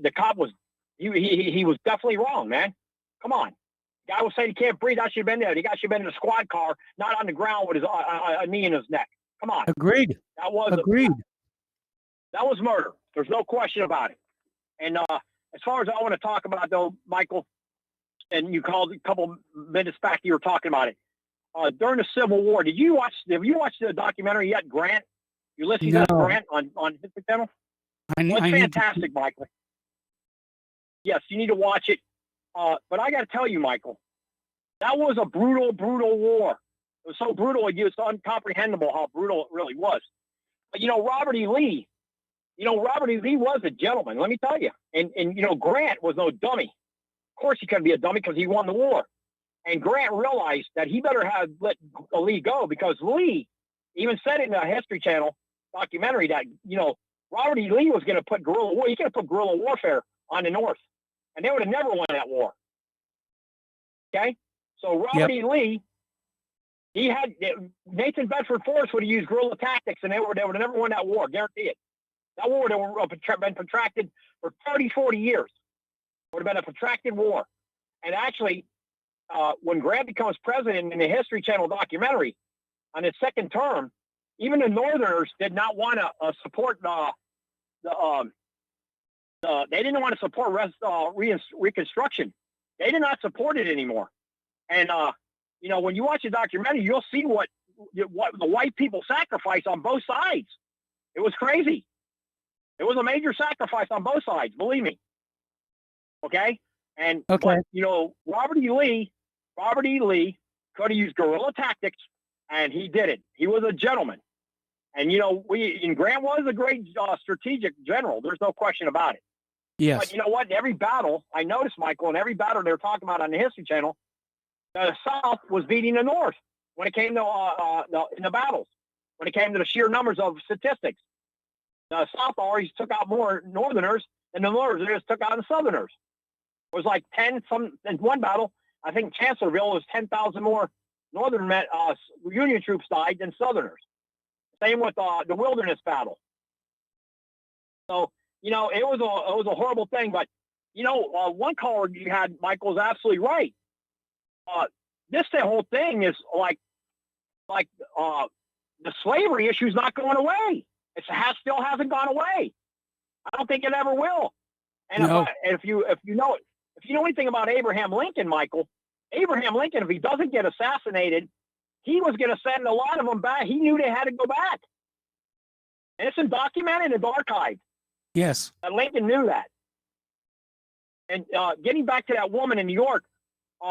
the cop was he was definitely wrong, man. Come on. The guy was saying he can't breathe. I should have been there. The guy should have been in a squad car, not on the ground with his a knee in his neck. Come on. Agreed. That was murder. There's no question about it. And as far as I want to talk about, though, Michael, and you called a couple minutes back, you were talking about it. during the Civil War. Have you watched the documentary yet, Grant? Ulysses S. No. Grant on History Channel? I Well, it's need to- fantastic, Michael. Yes, you need to watch it. But I got to tell you, Michael, that was a brutal, brutal war. It was so brutal, it's incomprehensible how brutal it really was. But, Robert E. Lee, Robert E. Lee was a gentleman, let me tell you. And Grant was no dummy. Of course he couldn't be a dummy because he won the war. And Grant realized that he better have let Lee go because Lee even said in the History Channel documentary that, Robert E. Lee was going to put guerrilla war. He could have put guerrilla warfare on the North, and they would have never won that war. Okay? So Robert E. Lee, Nathan Bedford Forrest would have used guerrilla tactics, and they would have never won that war. Guarantee it. That war would have been protracted for 30, 40 years. It would have been a protracted war. And actually, when Grant becomes president in the History Channel documentary, on his second term, even the Northerners did not want to support they didn't want to support Reconstruction. They did not support it anymore. And when you watch the documentary, you'll see what the white people sacrificed on both sides. It was crazy. It was a major sacrifice on both sides, believe me. Okay? And Okay. but, Robert E. Lee could have used guerrilla tactics, and he did it. He was a gentleman. And Grant was a great strategic general. There's no question about it. Yes. But you know what? In every battle, I noticed, Michael, in every battle they were talking about on the History Channel, the South was beating the North when it came to in the battles. When it came to the sheer numbers of statistics, the South always took out more Northerners than the Northerners took out the Southerners. It was like 10. In one battle, I think Chancellorsville was 10,000 more Northern Union troops died than Southerners. Same with the Wilderness Battle. So it was a horrible thing. But one caller you had, Michael, is absolutely right. The whole thing is like the slavery issue is not going away. It still hasn't gone away. I don't think it ever will. And No. if you know anything about Abraham Lincoln, Michael, Abraham Lincoln, if he doesn't get assassinated, he was going to send a lot of them back. He knew they had to go back. And it's documented and archived. Yes. Lincoln knew that. And getting back to that woman in New York,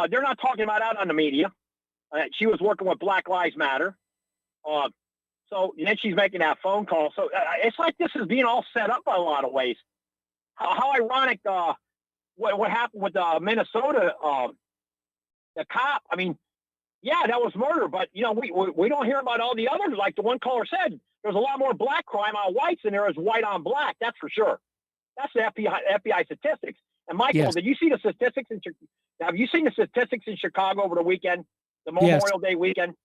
they're not talking about that on the media. She was working with Black Lives Matter. So then she's making that phone call. So it's like this is being all set up in a lot of ways. How ironic what happened with Minnesota, the cop. I mean, yeah, that was murder, but we don't hear about all the others. Like the one caller said, there's a lot more black crime on whites than there is white on black. That's for sure. That's the FBI statistics. And Michael, Yes. did you see the statistics have you seen the statistics in Chicago over the weekend, the Memorial Day weekend?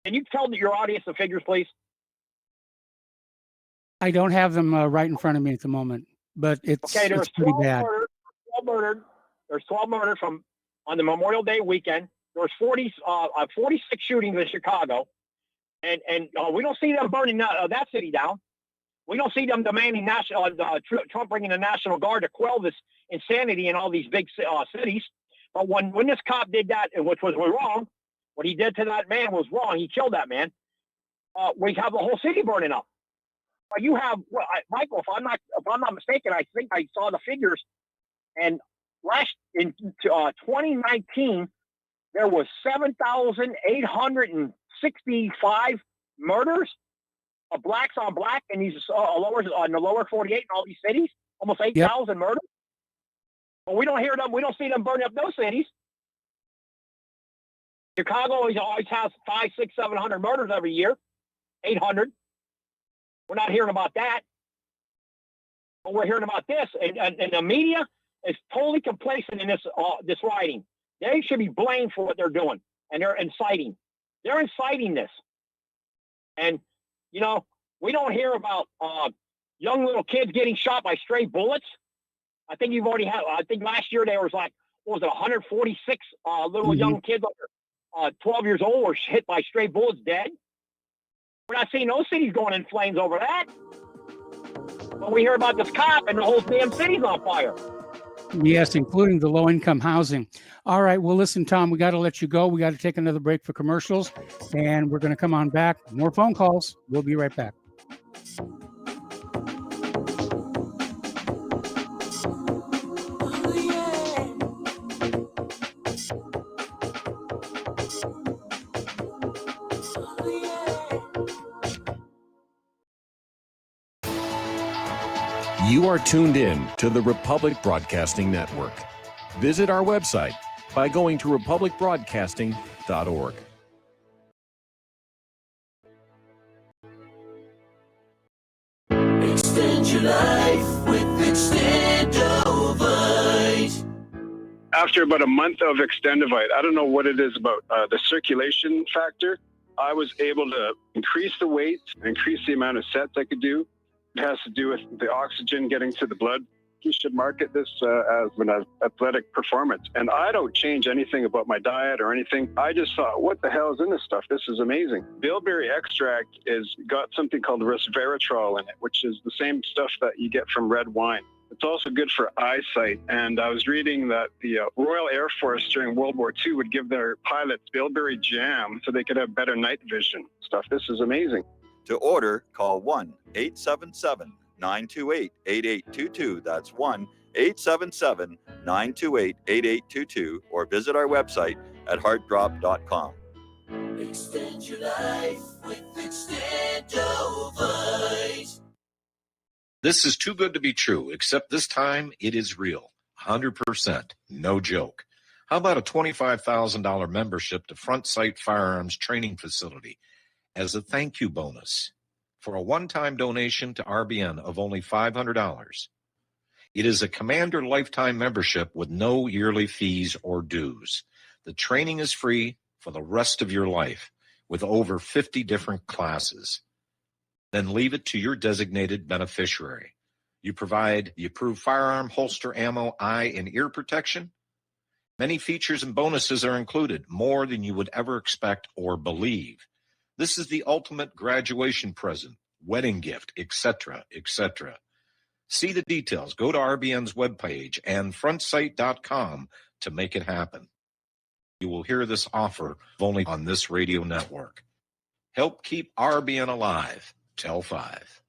Can you tell your audience the figures, please? I don't have them right in front of me at the moment, but it's Okay, there's pretty 12 bad. murders. 12 murdered. There's 12 murders on the Memorial Day weekend. There was 46 shootings in Chicago, and we don't see them burning that city down. We don't see them demanding Trump bringing the National Guard to quell this insanity in all these big cities. But when this cop did that, and which was wrong, what he did to that man was wrong. He killed that man. We have the whole city burning up. But you have Michael. If I'm not mistaken, I think I saw the figures. And in 2019, there was 7,865 murders of blacks on black in these on the lower 48 in all these cities. Almost 8,000 murders. But we don't hear them. We don't see them burning up those cities. Chicago always has 500, 600, 700 murders every year. 800. We're not hearing about that. But we're hearing about this. And the media is totally complacent in this rioting. They should be blamed for what they're doing. And they're inciting. They're inciting this. And, we don't hear about young little kids getting shot by stray bullets. I think I think last year there was 146 little young kids under 12 years old were hit by stray bullets dead. We're not seeing those cities going in flames over that. But we hear about this cop and the whole damn city's on fire. Yes, including the low-income housing. All right. Well, listen, Tom, we got to let you go. We got to take another break for commercials, and we're going to come on back. More phone calls. We'll be right back. You are tuned in to the Republic Broadcasting Network. Visit our website by going to republicbroadcasting.org. Extend your life with Extendovite. After about a month of Extendovite, I don't know what it is about the circulation factor. I was able to increase the weight, increase the amount of sets I could do. It has to do with the oxygen getting to the blood. You should market this as an athletic performance. And I don't change anything about my diet or anything. I just thought, what the hell is in this stuff? This is amazing. Bilberry extract is got something called resveratrol in it, which is the same stuff that you get from red wine. It's also good for eyesight. And I was reading that the Royal Air Force during World War II would give their pilots bilberry jam so they could have better night vision stuff. This is amazing. To order, call 1-877-928-8822. That's 1-877-928-8822, or visit our website at heartdrop.com. Extend your life with Extendovite. This is too good to be true, except this time it is real. 100%. No joke. How about a $25,000 membership to Front Sight Firearms Training Facility as a thank you bonus for a one-time donation to RBN of only $500. It is a Commander lifetime membership with no yearly fees or dues. The training is free for the rest of your life with over 50 different classes. Then leave it to your designated beneficiary. You provide the approved firearm, holster, ammo, eye, and ear protection. Many features and bonuses are included, more than you would ever expect or believe. This is the ultimate graduation present, wedding gift, etc., etc. See the details. Go to RBN's webpage and frontsight.com to make it happen. You will hear this offer only on this radio network. Help keep RBN alive. Tell 5.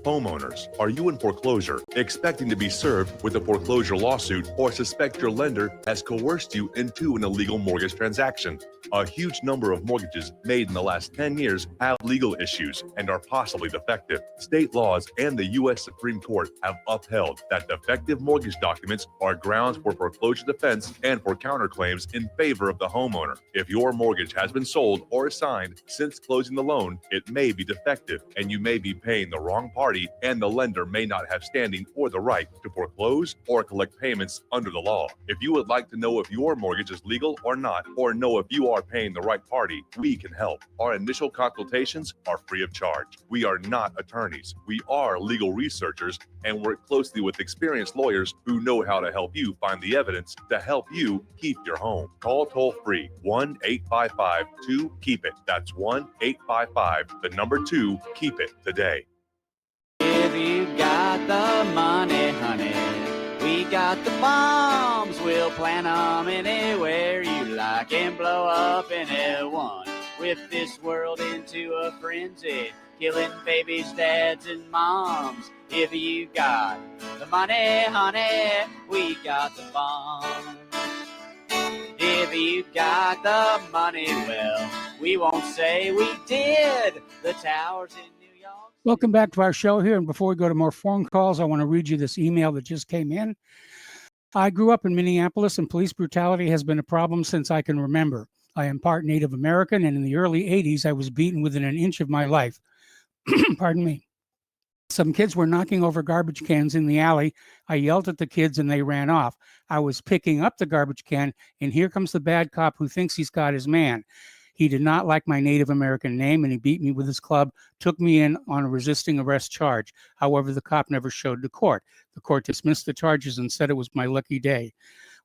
Homeowners, are you in foreclosure, expecting to be served with a foreclosure lawsuit, or suspect your lender has coerced you into an illegal mortgage transaction? A huge number of mortgages made in the last 10 years have legal issues and are possibly defective. State laws and the U.S. Supreme Court have upheld that defective mortgage documents are grounds for foreclosure defense and for counterclaims in favor of the homeowner. If your mortgage has been sold or assigned since closing the loan, it may be defective and you may be paying the wrong party, and the lender may not have standing or the right to foreclose or collect payments under the law. If you would like to know if your mortgage is legal or not, or know if you are paying the right party, we can help. Our initial consultations are free of charge. We are not attorneys. We are legal researchers and work closely with experienced lawyers who know how to help you find the evidence to help you keep your home. Call toll free 1-855-2-KEEP-IT. That's 1-855-2-KEEP-IT today. If you got the money, honey, we got the bombs. We'll plant 'em anywhere you like and blow up anyone. Whip this world into a frenzy, killing babies, dads, and moms. If you got the money, honey, we got the bombs. If you got the money, well, we won't say we did. The towers in Welcome back to our show here. And before we go to more phone calls, I want to read you this email that just came in. I grew up in Minneapolis, and police brutality has been a problem since I can remember. I am part Native American, and in the early 80s, I was beaten within an inch of my life. Pardon me. Some kids were knocking over garbage cans in the alley. I yelled at the kids, and they ran off. I was picking up the garbage can, and here comes the bad cop who thinks he's got his man. He did not like my Native American name, and he beat me with his club, took me in on a resisting arrest charge. However, the cop never showed to court. The court dismissed the charges and said it was my lucky day.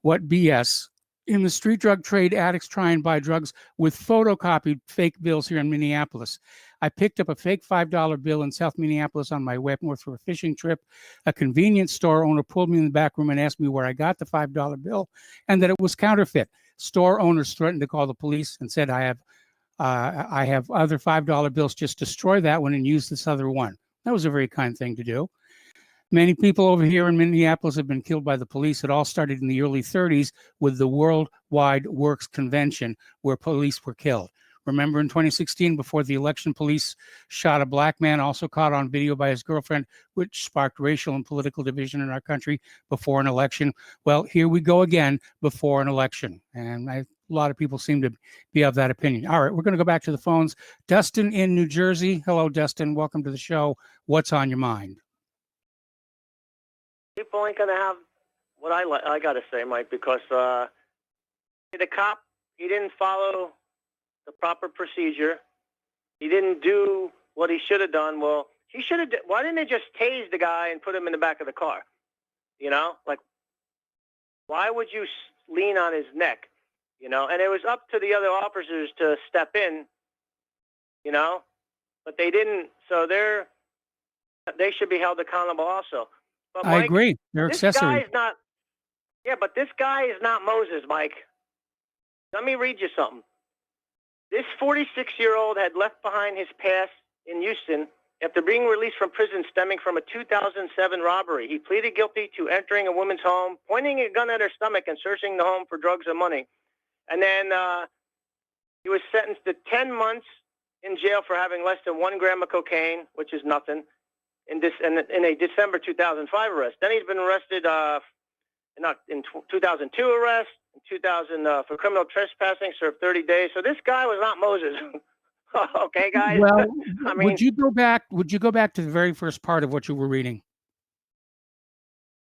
What BS in the street drug trade, addicts try and buy drugs with photocopied fake bills here in Minneapolis. I picked up a fake $5 bill in South Minneapolis on my way up north for a fishing trip. A convenience store owner pulled me in the back room and asked me where I got the $5 bill and that it was counterfeit. Store owners threatened to call the police and said, I have other $5 bills, just destroy that one and use this other one. That was a very kind thing to do. Many people over here in Minneapolis have been killed by the police. It all started in the early 30s with the Worldwide Works Convention, where police were killed. Remember in 2016, before the election, police shot a black man, also caught on video by his girlfriend, which sparked racial and political division in our country before an election. Well, here we go again before an election. And a lot of people seem to be of that opinion. All right, we're going to go back to the phones. Dustin in New Jersey. Hello, Dustin. Welcome to the show. What's on your mind? People ain't gonna have what I gotta say, Mike, because the cop, he didn't follow the proper procedure. He didn't do what he should have done. Well, he should have. Why didn't they just tase the guy and put him in the back of the car? You know, like, why would you lean on his neck? You know, and it was up to the other officers to step in. You know, but they didn't. So they should be held accountable also. But I Mike, agree. They're this accessory. guy's not. Yeah, but this guy is not Moses, Mike. Let me read you something. This 46-year-old had left behind his past in Houston after being released from prison stemming from a 2007 robbery. He pleaded guilty to entering a woman's home, pointing a gun at her stomach, and searching the home for drugs and money. And then he was sentenced to 10 months in jail for having less than 1 gram of cocaine, which is nothing. In a December 2005 arrest. Then he's been arrested in 2002 arrest, in 2000 for criminal trespassing, served 30 days. So this guy was not Moses. Okay, guys. Well, I mean, would you go back to the very first part of what you were reading?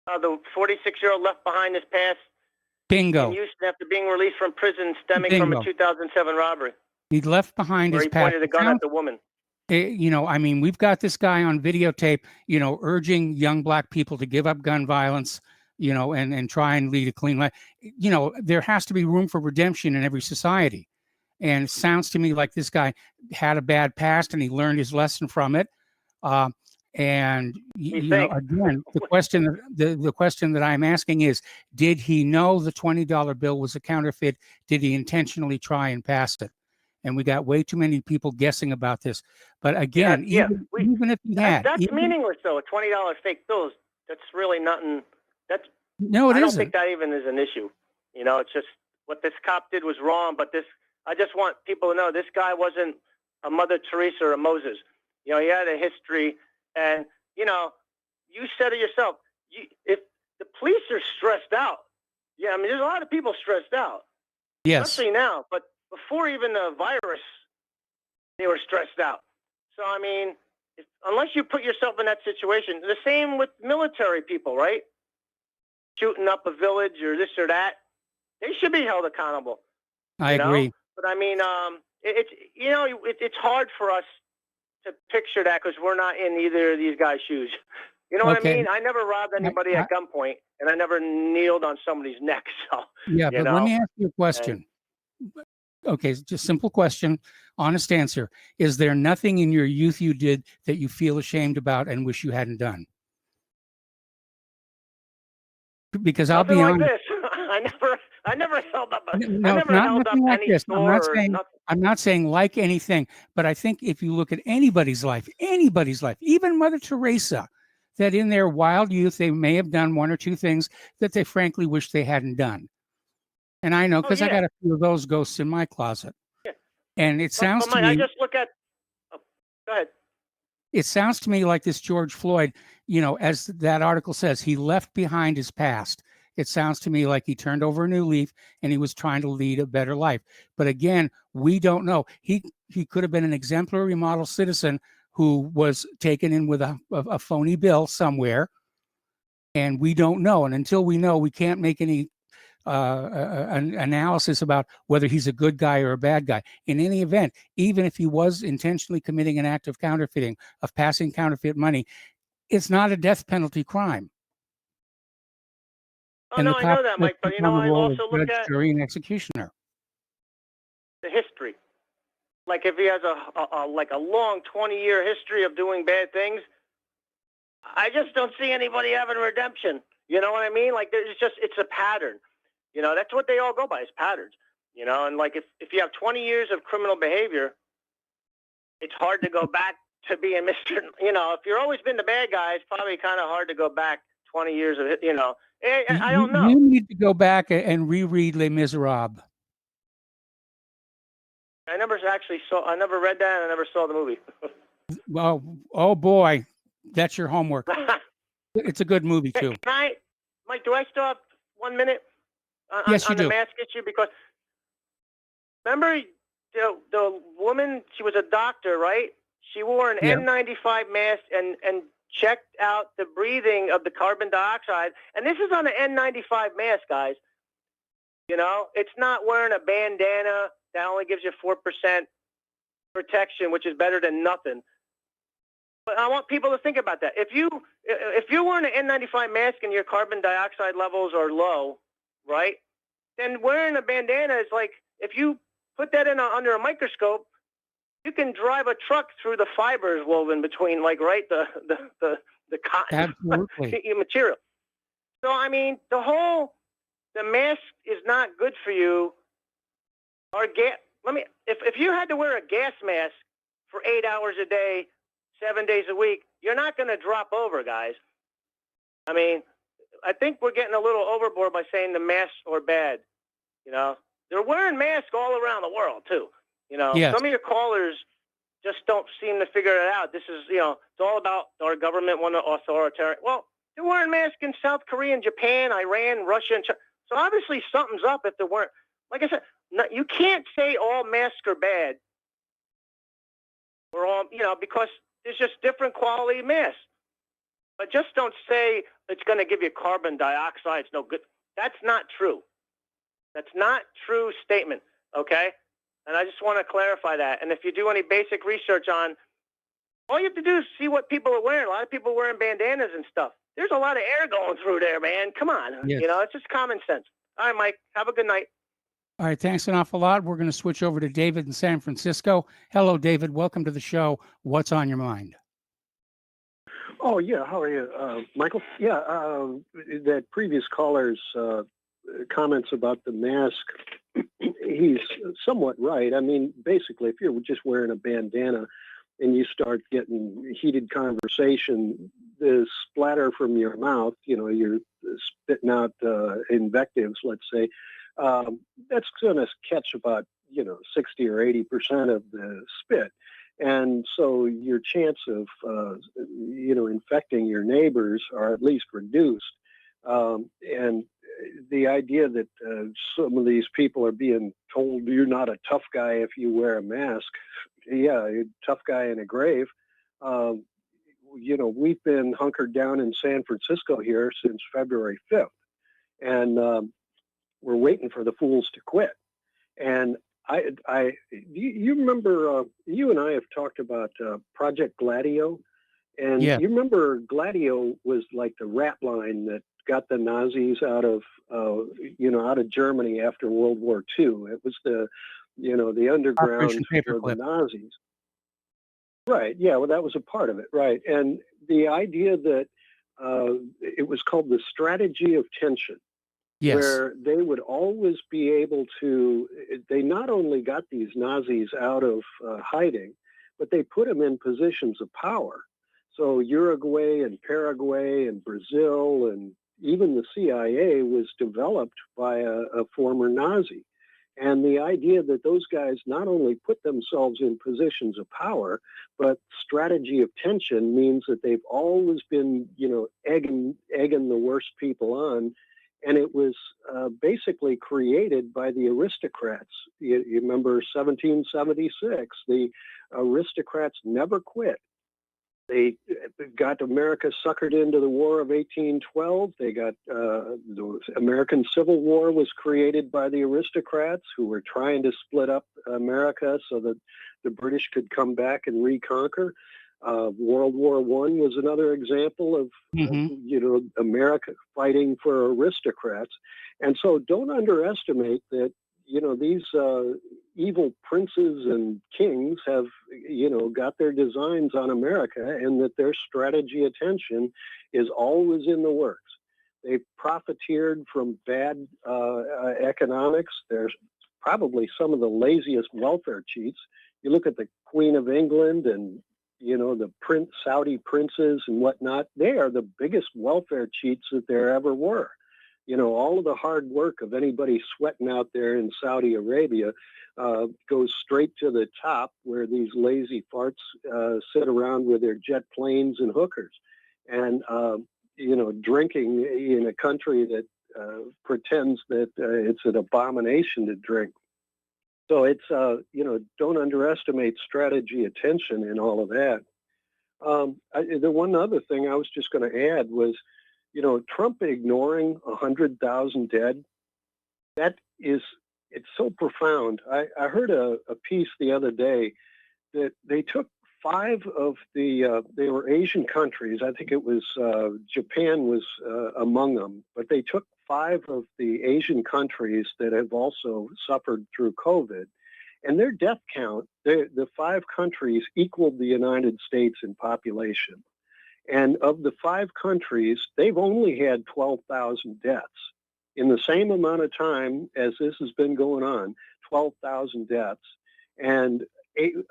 the 46-year-old left behind his past Bingo. in Houston after being released from prison stemming from Bingo. a 2007 robbery He left behind where his he past. pointed a gun at the woman. You know, I mean, we've got this guy on videotape, you know, urging young black people to give up gun violence, you know, and try and lead a clean life. You know, there has to be room for redemption in every society. And it sounds to me like this guy had a bad past and he learned his lesson from it. And you know, again, the question that I'm asking is, did he know the $20 bill was a counterfeit? Did he intentionally try and pass it? And we got way too many people guessing about this. But again, even if he had, That's meaningless, though. A $20 fake bill, that's really nothing. That's no, it I don't isn't. think that even is an issue. You know, it's just what this cop did was wrong. But I just want people to know this guy wasn't a Mother Teresa or a Moses. You know, he had a history. And, you know, you said it yourself. If the police are stressed out, yeah, I mean, there's a lot of people stressed out. Yes. Especially now. But before even the virus, they were stressed out. So, I mean, unless you put yourself in that situation, the same with military people, right? Shooting up a village or this or that, they should be held accountable. I agree. But I mean, it's hard for us to picture that because we're not in either of these guys' shoes. You know what I mean? I never robbed anybody at gunpoint, and I never kneeled on somebody's neck. So Yeah, but let me ask you a question. Okay, just simple question, honest answer. Is there nothing in your youth you did that you feel ashamed about and wish you hadn't done? Because I'll be Nothing honest. like this. I never held up. No, I never not held up nothing like any this. store or nothing. I'm not saying like anything, but I think if you look at anybody's life, even Mother Teresa, that in their wild youth, they may have done one or two things that they frankly wish they hadn't done. And I know because I got a few of those ghosts in my closet. Yeah. And it sounds But to me, I just look at. Oh, go ahead. it sounds to me like this George Floyd, you know, as that article says, he left behind his past. It sounds to me like he turned over a new leaf and he was trying to lead a better life. But again, we don't know. He could have been an exemplary model citizen who was taken in with a phony bill somewhere, and we don't know. And until we know, we can't make any an analysis about whether he's a good guy or a bad guy. In any event, even if he was intentionally committing an act of counterfeiting, of passing counterfeit money, it's not a death penalty crime. Oh, And no, the I top know that, Mike, but you know, on the I role of also look judge, at jury, and executioner. the history. Like if he has a long 20-year history of doing bad things, I just don't see anybody having redemption. You know what I mean? Like it's a pattern. You know, that's what they all go by is patterns. You know, and like if you have 20 years of criminal behavior, it's hard to go back to being Mr. You know, if you've always been the bad guy, it's probably kind of hard to go back 20 years of it. You know, I don't know. You need to go back and reread Les Miserables. I never read that, and I never saw the movie. Well, oh boy, that's your homework. It's a good movie too. Mike, do I still have 1 minute Yes, you on the do. mask issue? Because remember the woman, she was a doctor, right? She wore an Yeah. N95 mask and checked out the breathing of the carbon dioxide. And this is on an N95 mask, guys. You know, it's not wearing a bandana that only gives you 4% protection, which is better than nothing. But I want people to think about that. If you're wearing an N95 mask and your carbon dioxide levels are low, right? Then wearing a bandana is like, if you put that under a microscope, you can drive a truck through the fibers woven between, like, right, the cotton Absolutely. material. So I mean, the mask is not good for you. Or if you had to wear a gas mask for 8 hours a day, 7 days a week, you're not going to drop over, guys. I mean, I think we're getting a little overboard by saying the masks are bad. You know, they're wearing masks all around the world too. You know, Yes. Some of your callers just don't seem to figure it out. This is, you know, it's all about our government one authoritarian. Well, they're wearing masks in South Korea and Japan, Iran, Russia, and China. So obviously something's up if they weren't. Like I said, you can't say all masks are bad. Or all, you know, because there's just different quality masks. But just don't say it's going to give you carbon dioxide. It's no good. That's not true. That's not true statement. Okay. And I just want to clarify that. And if you do any basic research on, all you have to do is see what people are wearing. A lot of people are wearing bandanas and stuff. There's a lot of air going through there, man. Come on. Yes. You know, it's just common sense. All right, Mike. Have a good night. All right, thanks an awful lot. We're going to switch over to David in San Francisco. Hello, David. Welcome to the show. What's on your mind? Oh, yeah. How are you, Michael? Yeah, that previous caller's comments about the mask, he's somewhat right. I mean, basically, if you're just wearing a bandana and you start getting heated conversation, the splatter from your mouth, you know, you're spitting out invectives, let's say, that's going to catch about, 60 or 80% of the spit. And so your chance of, infecting your neighbors are at least reduced. And the idea that some of these people are being told you're not a tough guy if you wear a mask. Yeah, you're a tough guy in a grave. We've been hunkered down in San Francisco here since February 5th. And we're waiting for the fools to quit. And you remember, you and I have talked about Project Gladio. And Yeah. you remember Gladio was like the rat line that got the Nazis out of Germany after World War II. It was the underground Operation for the Paperclip. Nazis. Right. Yeah. Well, that was a part of it. Right. And the idea that it was called the strategy of tension. Yes. Where they would always be able to, they not only got these Nazis out of hiding, but they put them in positions of power. So Uruguay and Paraguay and Brazil and even the CIA was developed by a former Nazi. And the idea that those guys not only put themselves in positions of power, but strategy of tension means that they've always been, egging the worst people on. And it was basically created by the aristocrats. You remember 1776, the aristocrats never quit. They got America suckered into the War of 1812. They got the American Civil War was created by the aristocrats who were trying to split up America so that the British could come back and reconquer. World War I was another example of, America fighting for aristocrats. And so don't underestimate that, these evil princes and kings have, got their designs on America, and that their strategy attention is always in the works. They've profiteered from bad economics. There's probably some of the laziest welfare cheats. You look at the Queen of England and, the Saudi princes and whatnot. They are the biggest welfare cheats that there ever were. All of the hard work of anybody sweating out there in Saudi Arabia goes straight to the top, where these lazy farts sit around with their jet planes and hookers. And, drinking in a country that pretends that it's an abomination to drink. So it's, don't underestimate strategy attention in all of that. The one other thing I was just going to add was, Trump ignoring 100,000 dead. It's so profound. I heard a piece the other day that they took 5 of they were Asian countries. I think it was Japan was among them, but they took 5 of the Asian countries that have also suffered through COVID, and their death count, the 5 countries equaled the United States in population. And of the 5 countries, they've only had 12,000 deaths. In the same amount of time as this has been going on, 12,000 deaths. And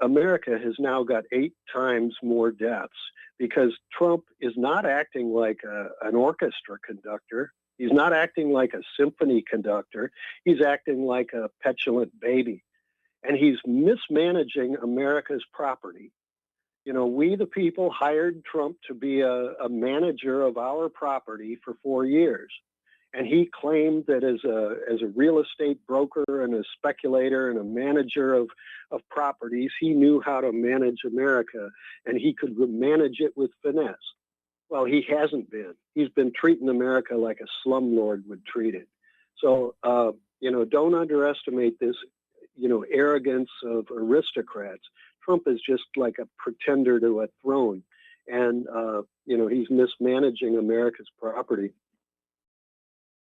America has now got 8 times more deaths, because Trump is not acting like an orchestra conductor. He's not acting like a symphony conductor. He's acting like a petulant baby. And he's mismanaging America's property. We, the people, hired Trump to be a manager of our property for 4 years. And he claimed that as a real estate broker and a speculator and a manager of properties, he knew how to manage America, and he could manage it with finesse. Well, he hasn't been. He's been treating America like a slumlord would treat it. So, don't underestimate this, arrogance of aristocrats. Trump is just like a pretender to a throne, and he's mismanaging America's property.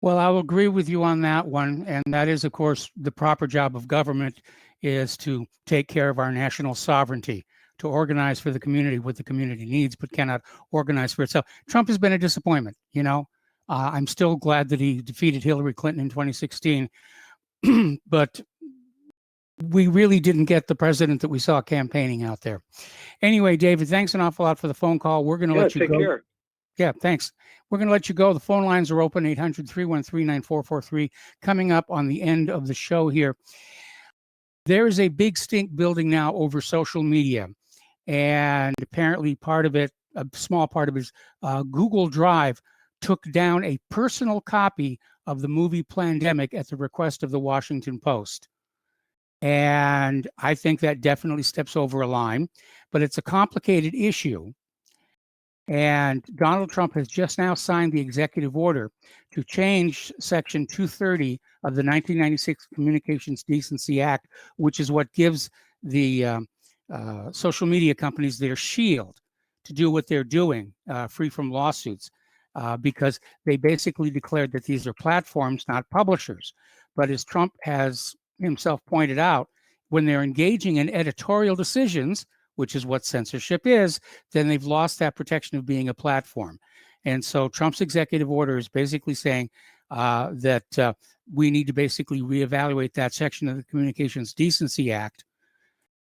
Well, I'll agree with you on that one. And that is, of course, the proper job of government is to take care of our national sovereignty, to organize for the community what the community needs, but cannot organize for itself. Trump has been a disappointment. I'm still glad that he defeated Hillary Clinton in 2016, but we really didn't get the president that we saw campaigning out there. Anyway, David, thanks an awful lot for the phone call. We're going to let you go. Care. Yeah, thanks. We're going to let you go. The phone lines are open, 800-313-9443. Coming up on the end of the show here, there is a big stink building now over social media. And apparently part of it, a small part of it is Google Drive took down a personal copy of the movie Plandemic at the request of the Washington Post. And I think that definitely steps over a line, but it's a complicated issue. And Donald Trump has just now signed the executive order to change Section 230 of the 1996 Communications Decency Act, which is what gives the social media companies their shield to do what they're doing, free from lawsuits, because they basically declared that these are platforms, not publishers. But as Trump has himself pointed out, when they're engaging in editorial decisions, which is what censorship is, then they've lost that protection of being a platform. And so Trump's executive order is basically saying that we need to basically reevaluate that section of the Communications Decency Act.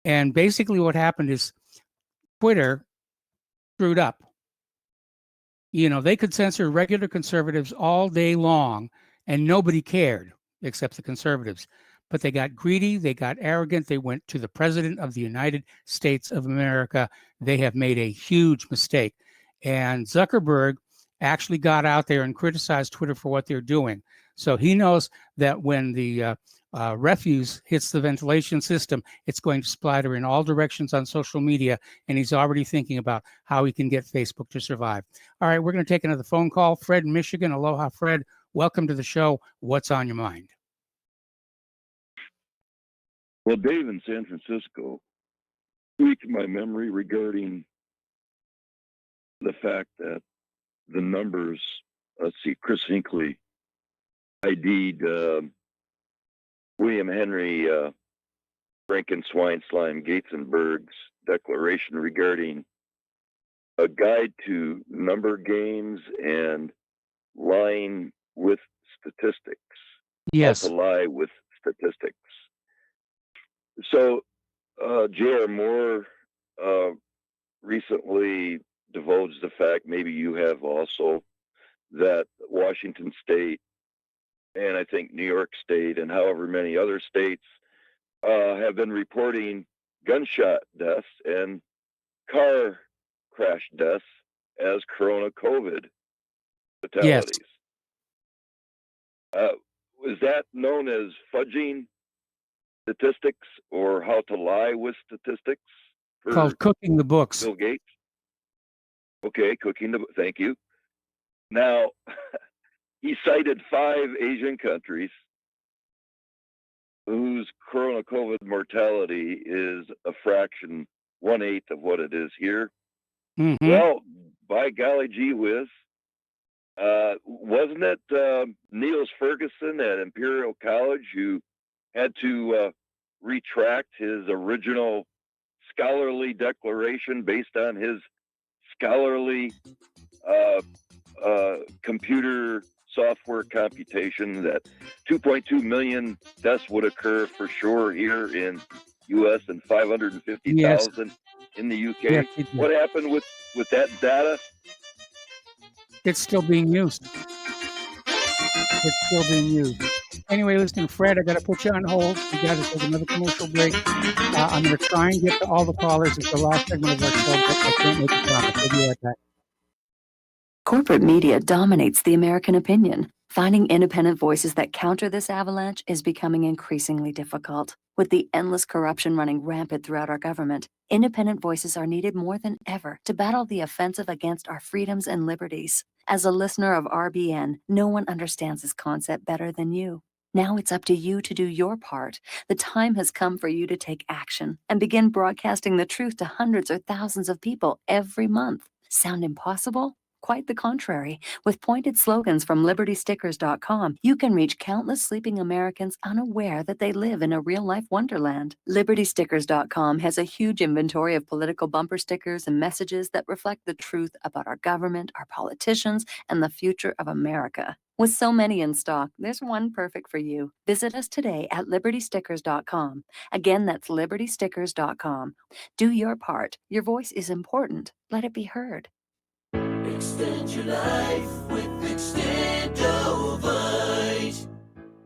And basically what happened is Twitter screwed up. They could censor regular conservatives all day long and nobody cared except the conservatives. But they got greedy, they got arrogant, they went to the President of the United States of America. They have made a huge mistake. And Zuckerberg actually got out there and criticized Twitter for what they're doing. So he knows that when the refuse hits the ventilation system, it's going to splatter in all directions on social media, and he's already thinking about how he can get Facebook to survive. All right, we're going to take another phone call. Fred in Michigan. Aloha, Fred. Welcome to the show. What's on your mind? Well, Dave in San Francisco tweaked my memory regarding the fact that the numbers, let's see, Chris Hinckley ID'd William Henry Franken-Swine-Slime Gatzenberg's declaration regarding a guide to number games and lying with statistics. Yes. How to lie with statistics. So, J.R. Moore recently divulged the fact, maybe you have also, that Washington State and I think New York State and however many other states have been reporting gunshot deaths and car crash deaths as corona COVID fatalities. Yes. Is that known as fudging statistics or how to lie with statistics? Called Cooking the Books. Bill Gates. Okay, thank you. Now, he cited 5 Asian countries whose corona COVID mortality is a fraction, 1/8 of what it is here. Mm-hmm. Well, by golly gee whiz, wasn't it Niels Ferguson at Imperial College who had to retract his original scholarly declaration based on his scholarly computer software computation that 2.2 million deaths would occur for sure here in U.S. and 550,000 in the U.K. Yes, it did. What happened with that data? It's still being used. Anyway, listen, Fred, I got to put you on hold. We got to take another commercial break. I'm going to try and get to all the callers. It's the last segment of our show, but I can't make a promise. We'll be right back. Corporate media dominates the American opinion. Finding independent voices that counter this avalanche is becoming increasingly difficult. With the endless corruption running rampant throughout our government, independent voices are needed more than ever to battle the offensive against our freedoms and liberties. As a listener of RBN, no one understands this concept better than you. Now it's up to you to do your part. The time has come for you to take action and begin broadcasting the truth to hundreds or thousands of people every month. Sound impossible? Quite the contrary. With pointed slogans from LibertyStickers.com, you can reach countless sleeping Americans unaware that they live in a real-life wonderland. LibertyStickers.com has a huge inventory of political bumper stickers and messages that reflect the truth about our government, our politicians, and the future of America. With so many in stock, there's one perfect for you. Visit us today at LibertyStickers.com. Again, that's LibertyStickers.com. Do your part. Your voice is important. Let it be heard. Extend your life with Extendovite.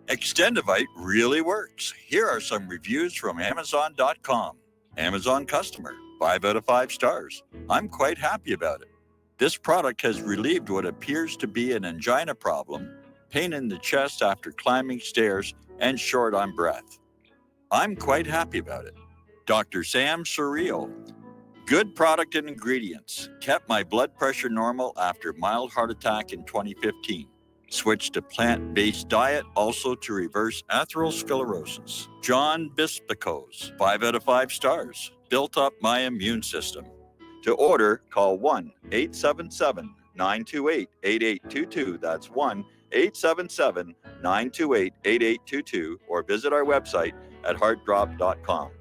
Extendovite really works. Here are some reviews from Amazon.com. Amazon customer, 5 out of 5 stars. I'm quite happy about it. This product has relieved what appears to be an angina problem, pain in the chest after climbing stairs, and short on breath. I'm quite happy about it. Dr. Sam Surreal. Good product and ingredients. Kept my blood pressure normal after mild heart attack in 2015. Switched to plant-based diet, also to reverse atherosclerosis. John Bispicos, 5 out of 5 stars. Built up my immune system. To order, call 1-877-928-8822. That's 1-877-928-8822. Or visit our website at heartdrop.com.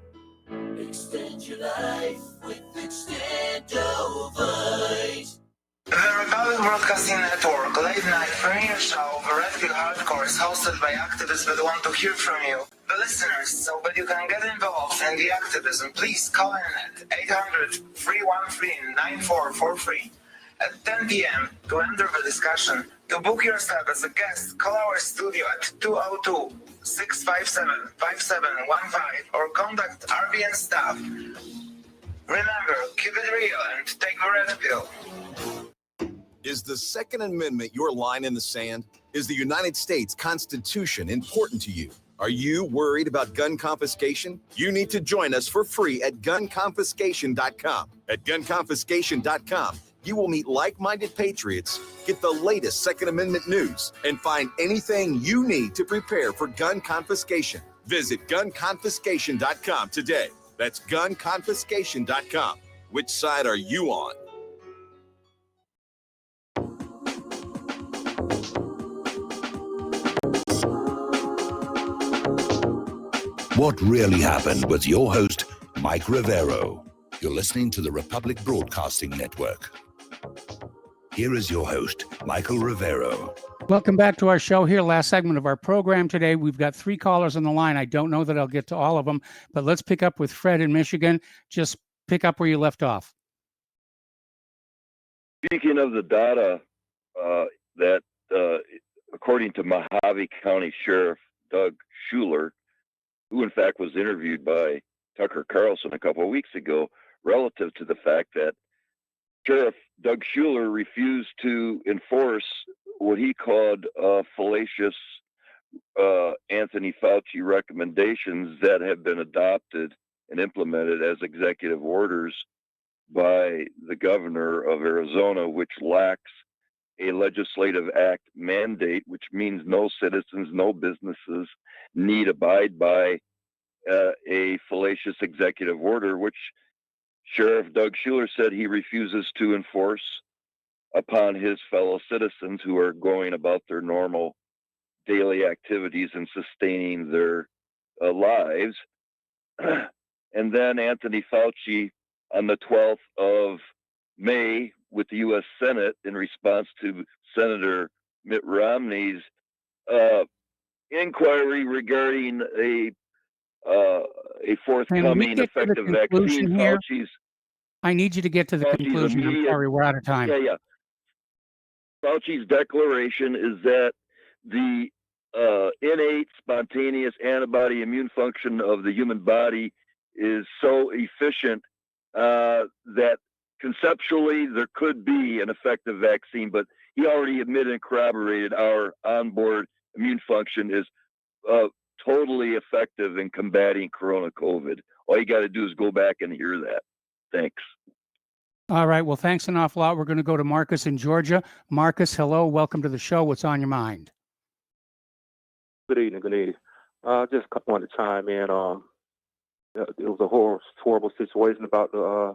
Extend your life with Extendovite. The Republic Broadcasting Network late night premiere show The Red Pill Hardcore is hosted by activists that want to hear from you, the listeners. So that you can get involved in the activism, please call in at 800-313-9443 at 10 p.m. to enter the discussion. To book yourself as a guest, call our studio at 202-657-5715 or contact RBN staff. Remember, keep it real and take the red pill. Is the Second Amendment your line in the sand? Is the United States Constitution important to you? Are you worried about gun confiscation? You need to join us for free at gunconfiscation.com. At gunconfiscation.com, you will meet like-minded patriots, get the latest Second Amendment news, and find anything you need to prepare for gun confiscation. Visit gunconfiscation.com today. That's gunconfiscation.com. Which side are you on? What really happened with your host, Mike Rivero. You're listening to the Republic Broadcasting Network. Here is your host, Michael Rivero. Welcome back to our show here. Last segment of our program today. We've got 3 callers on the line. I don't know that I'll get to all of them, but let's pick up with Fred in Michigan. Just pick up where you left off. Speaking of the data that, according to Mojave County Sheriff Doug Schuler, who in fact was interviewed by Tucker Carlson a couple of weeks ago, relative to the fact that Sheriff Doug Schuler refused to enforce what he called fallacious Anthony Fauci recommendations that have been adopted and implemented as executive orders by the governor of Arizona, which lacks a legislative act mandate, which means no citizens, no businesses need abide by a fallacious executive order, which Sheriff Doug Schuler said he refuses to enforce upon his fellow citizens who are going about their normal daily activities and sustaining their lives. And then Anthony Fauci on the 12th of May with the U.S. Senate in response to Senator Mitt Romney's inquiry regarding a forthcoming effective vaccine. Fauci's, I need you to get to the conclusion. I'm sorry, we're out of time. Yeah. Fauci's declaration is that the innate, spontaneous antibody immune function of the human body is so efficient that conceptually there could be an effective vaccine, but he already admitted and corroborated our onboard immune function is totally effective in combating Corona COVID. All you got to do is go back and hear that. Thanks. All right. Well, thanks an awful lot. We're going to go to Marcus in Georgia. Marcus, hello. Welcome to the show. What's on your mind? Good evening. Good evening. Just wanted to chime in. It was a horrible situation about the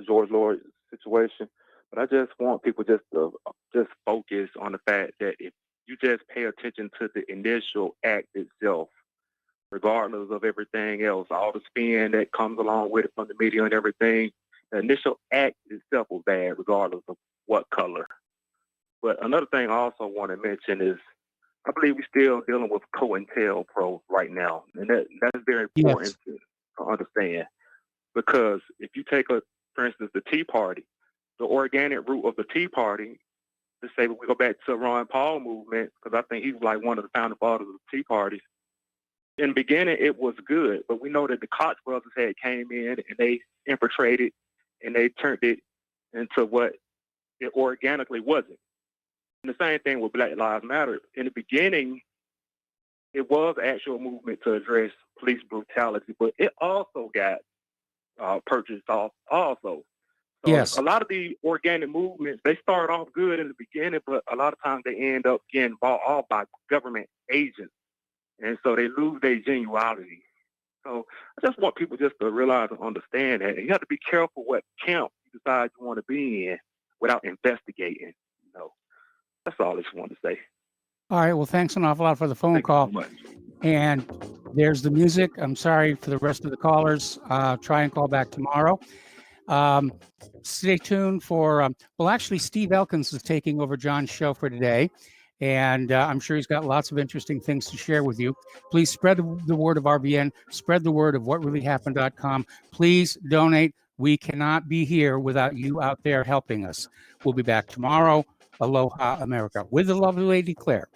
George Floyd situation, but I just want people to focus on the fact that if you just pay attention to the initial act itself, regardless of everything else, all the spin that comes along with it from the media and everything, the initial act itself was bad, regardless of what color. But another thing I also want to mention is I believe we're still dealing with COINTELPRO right now, and that's very important to understand. Because if you take, for instance, the Tea Party, the organic root of the Tea Party, let's say we go back to Ron Paul movement, because I think he was like one of the founding fathers of the Tea Party. In the beginning, it was good, but we know that the Koch brothers had came in and they infiltrated and they turned it into what it organically wasn't. And the same thing with Black Lives Matter. In the beginning, it was actual movement to address police brutality, but it also got purchased off also. So yes. A lot of the organic movements, they start off good in the beginning, but a lot of times they end up getting bought off by government agents. And so they lose their genuality. So I just want people just to realize and understand that you have to be careful what camp you decide you want to be in without investigating. That's all I just wanted to say. All right. Well, thanks an awful lot for the phone call. And there's the music. I'm sorry for the rest of the callers. Try and call back tomorrow. Stay tuned for, well, actually, Steve Elkins is taking over John's show for today. And I'm sure he's got lots of interesting things to share with you. Please spread the word of RBN. Spread the word of whatreallyhappened.com. Please donate. We cannot be here without you out there helping us. We'll be back tomorrow. Aloha, America. With the lovely lady, Claire.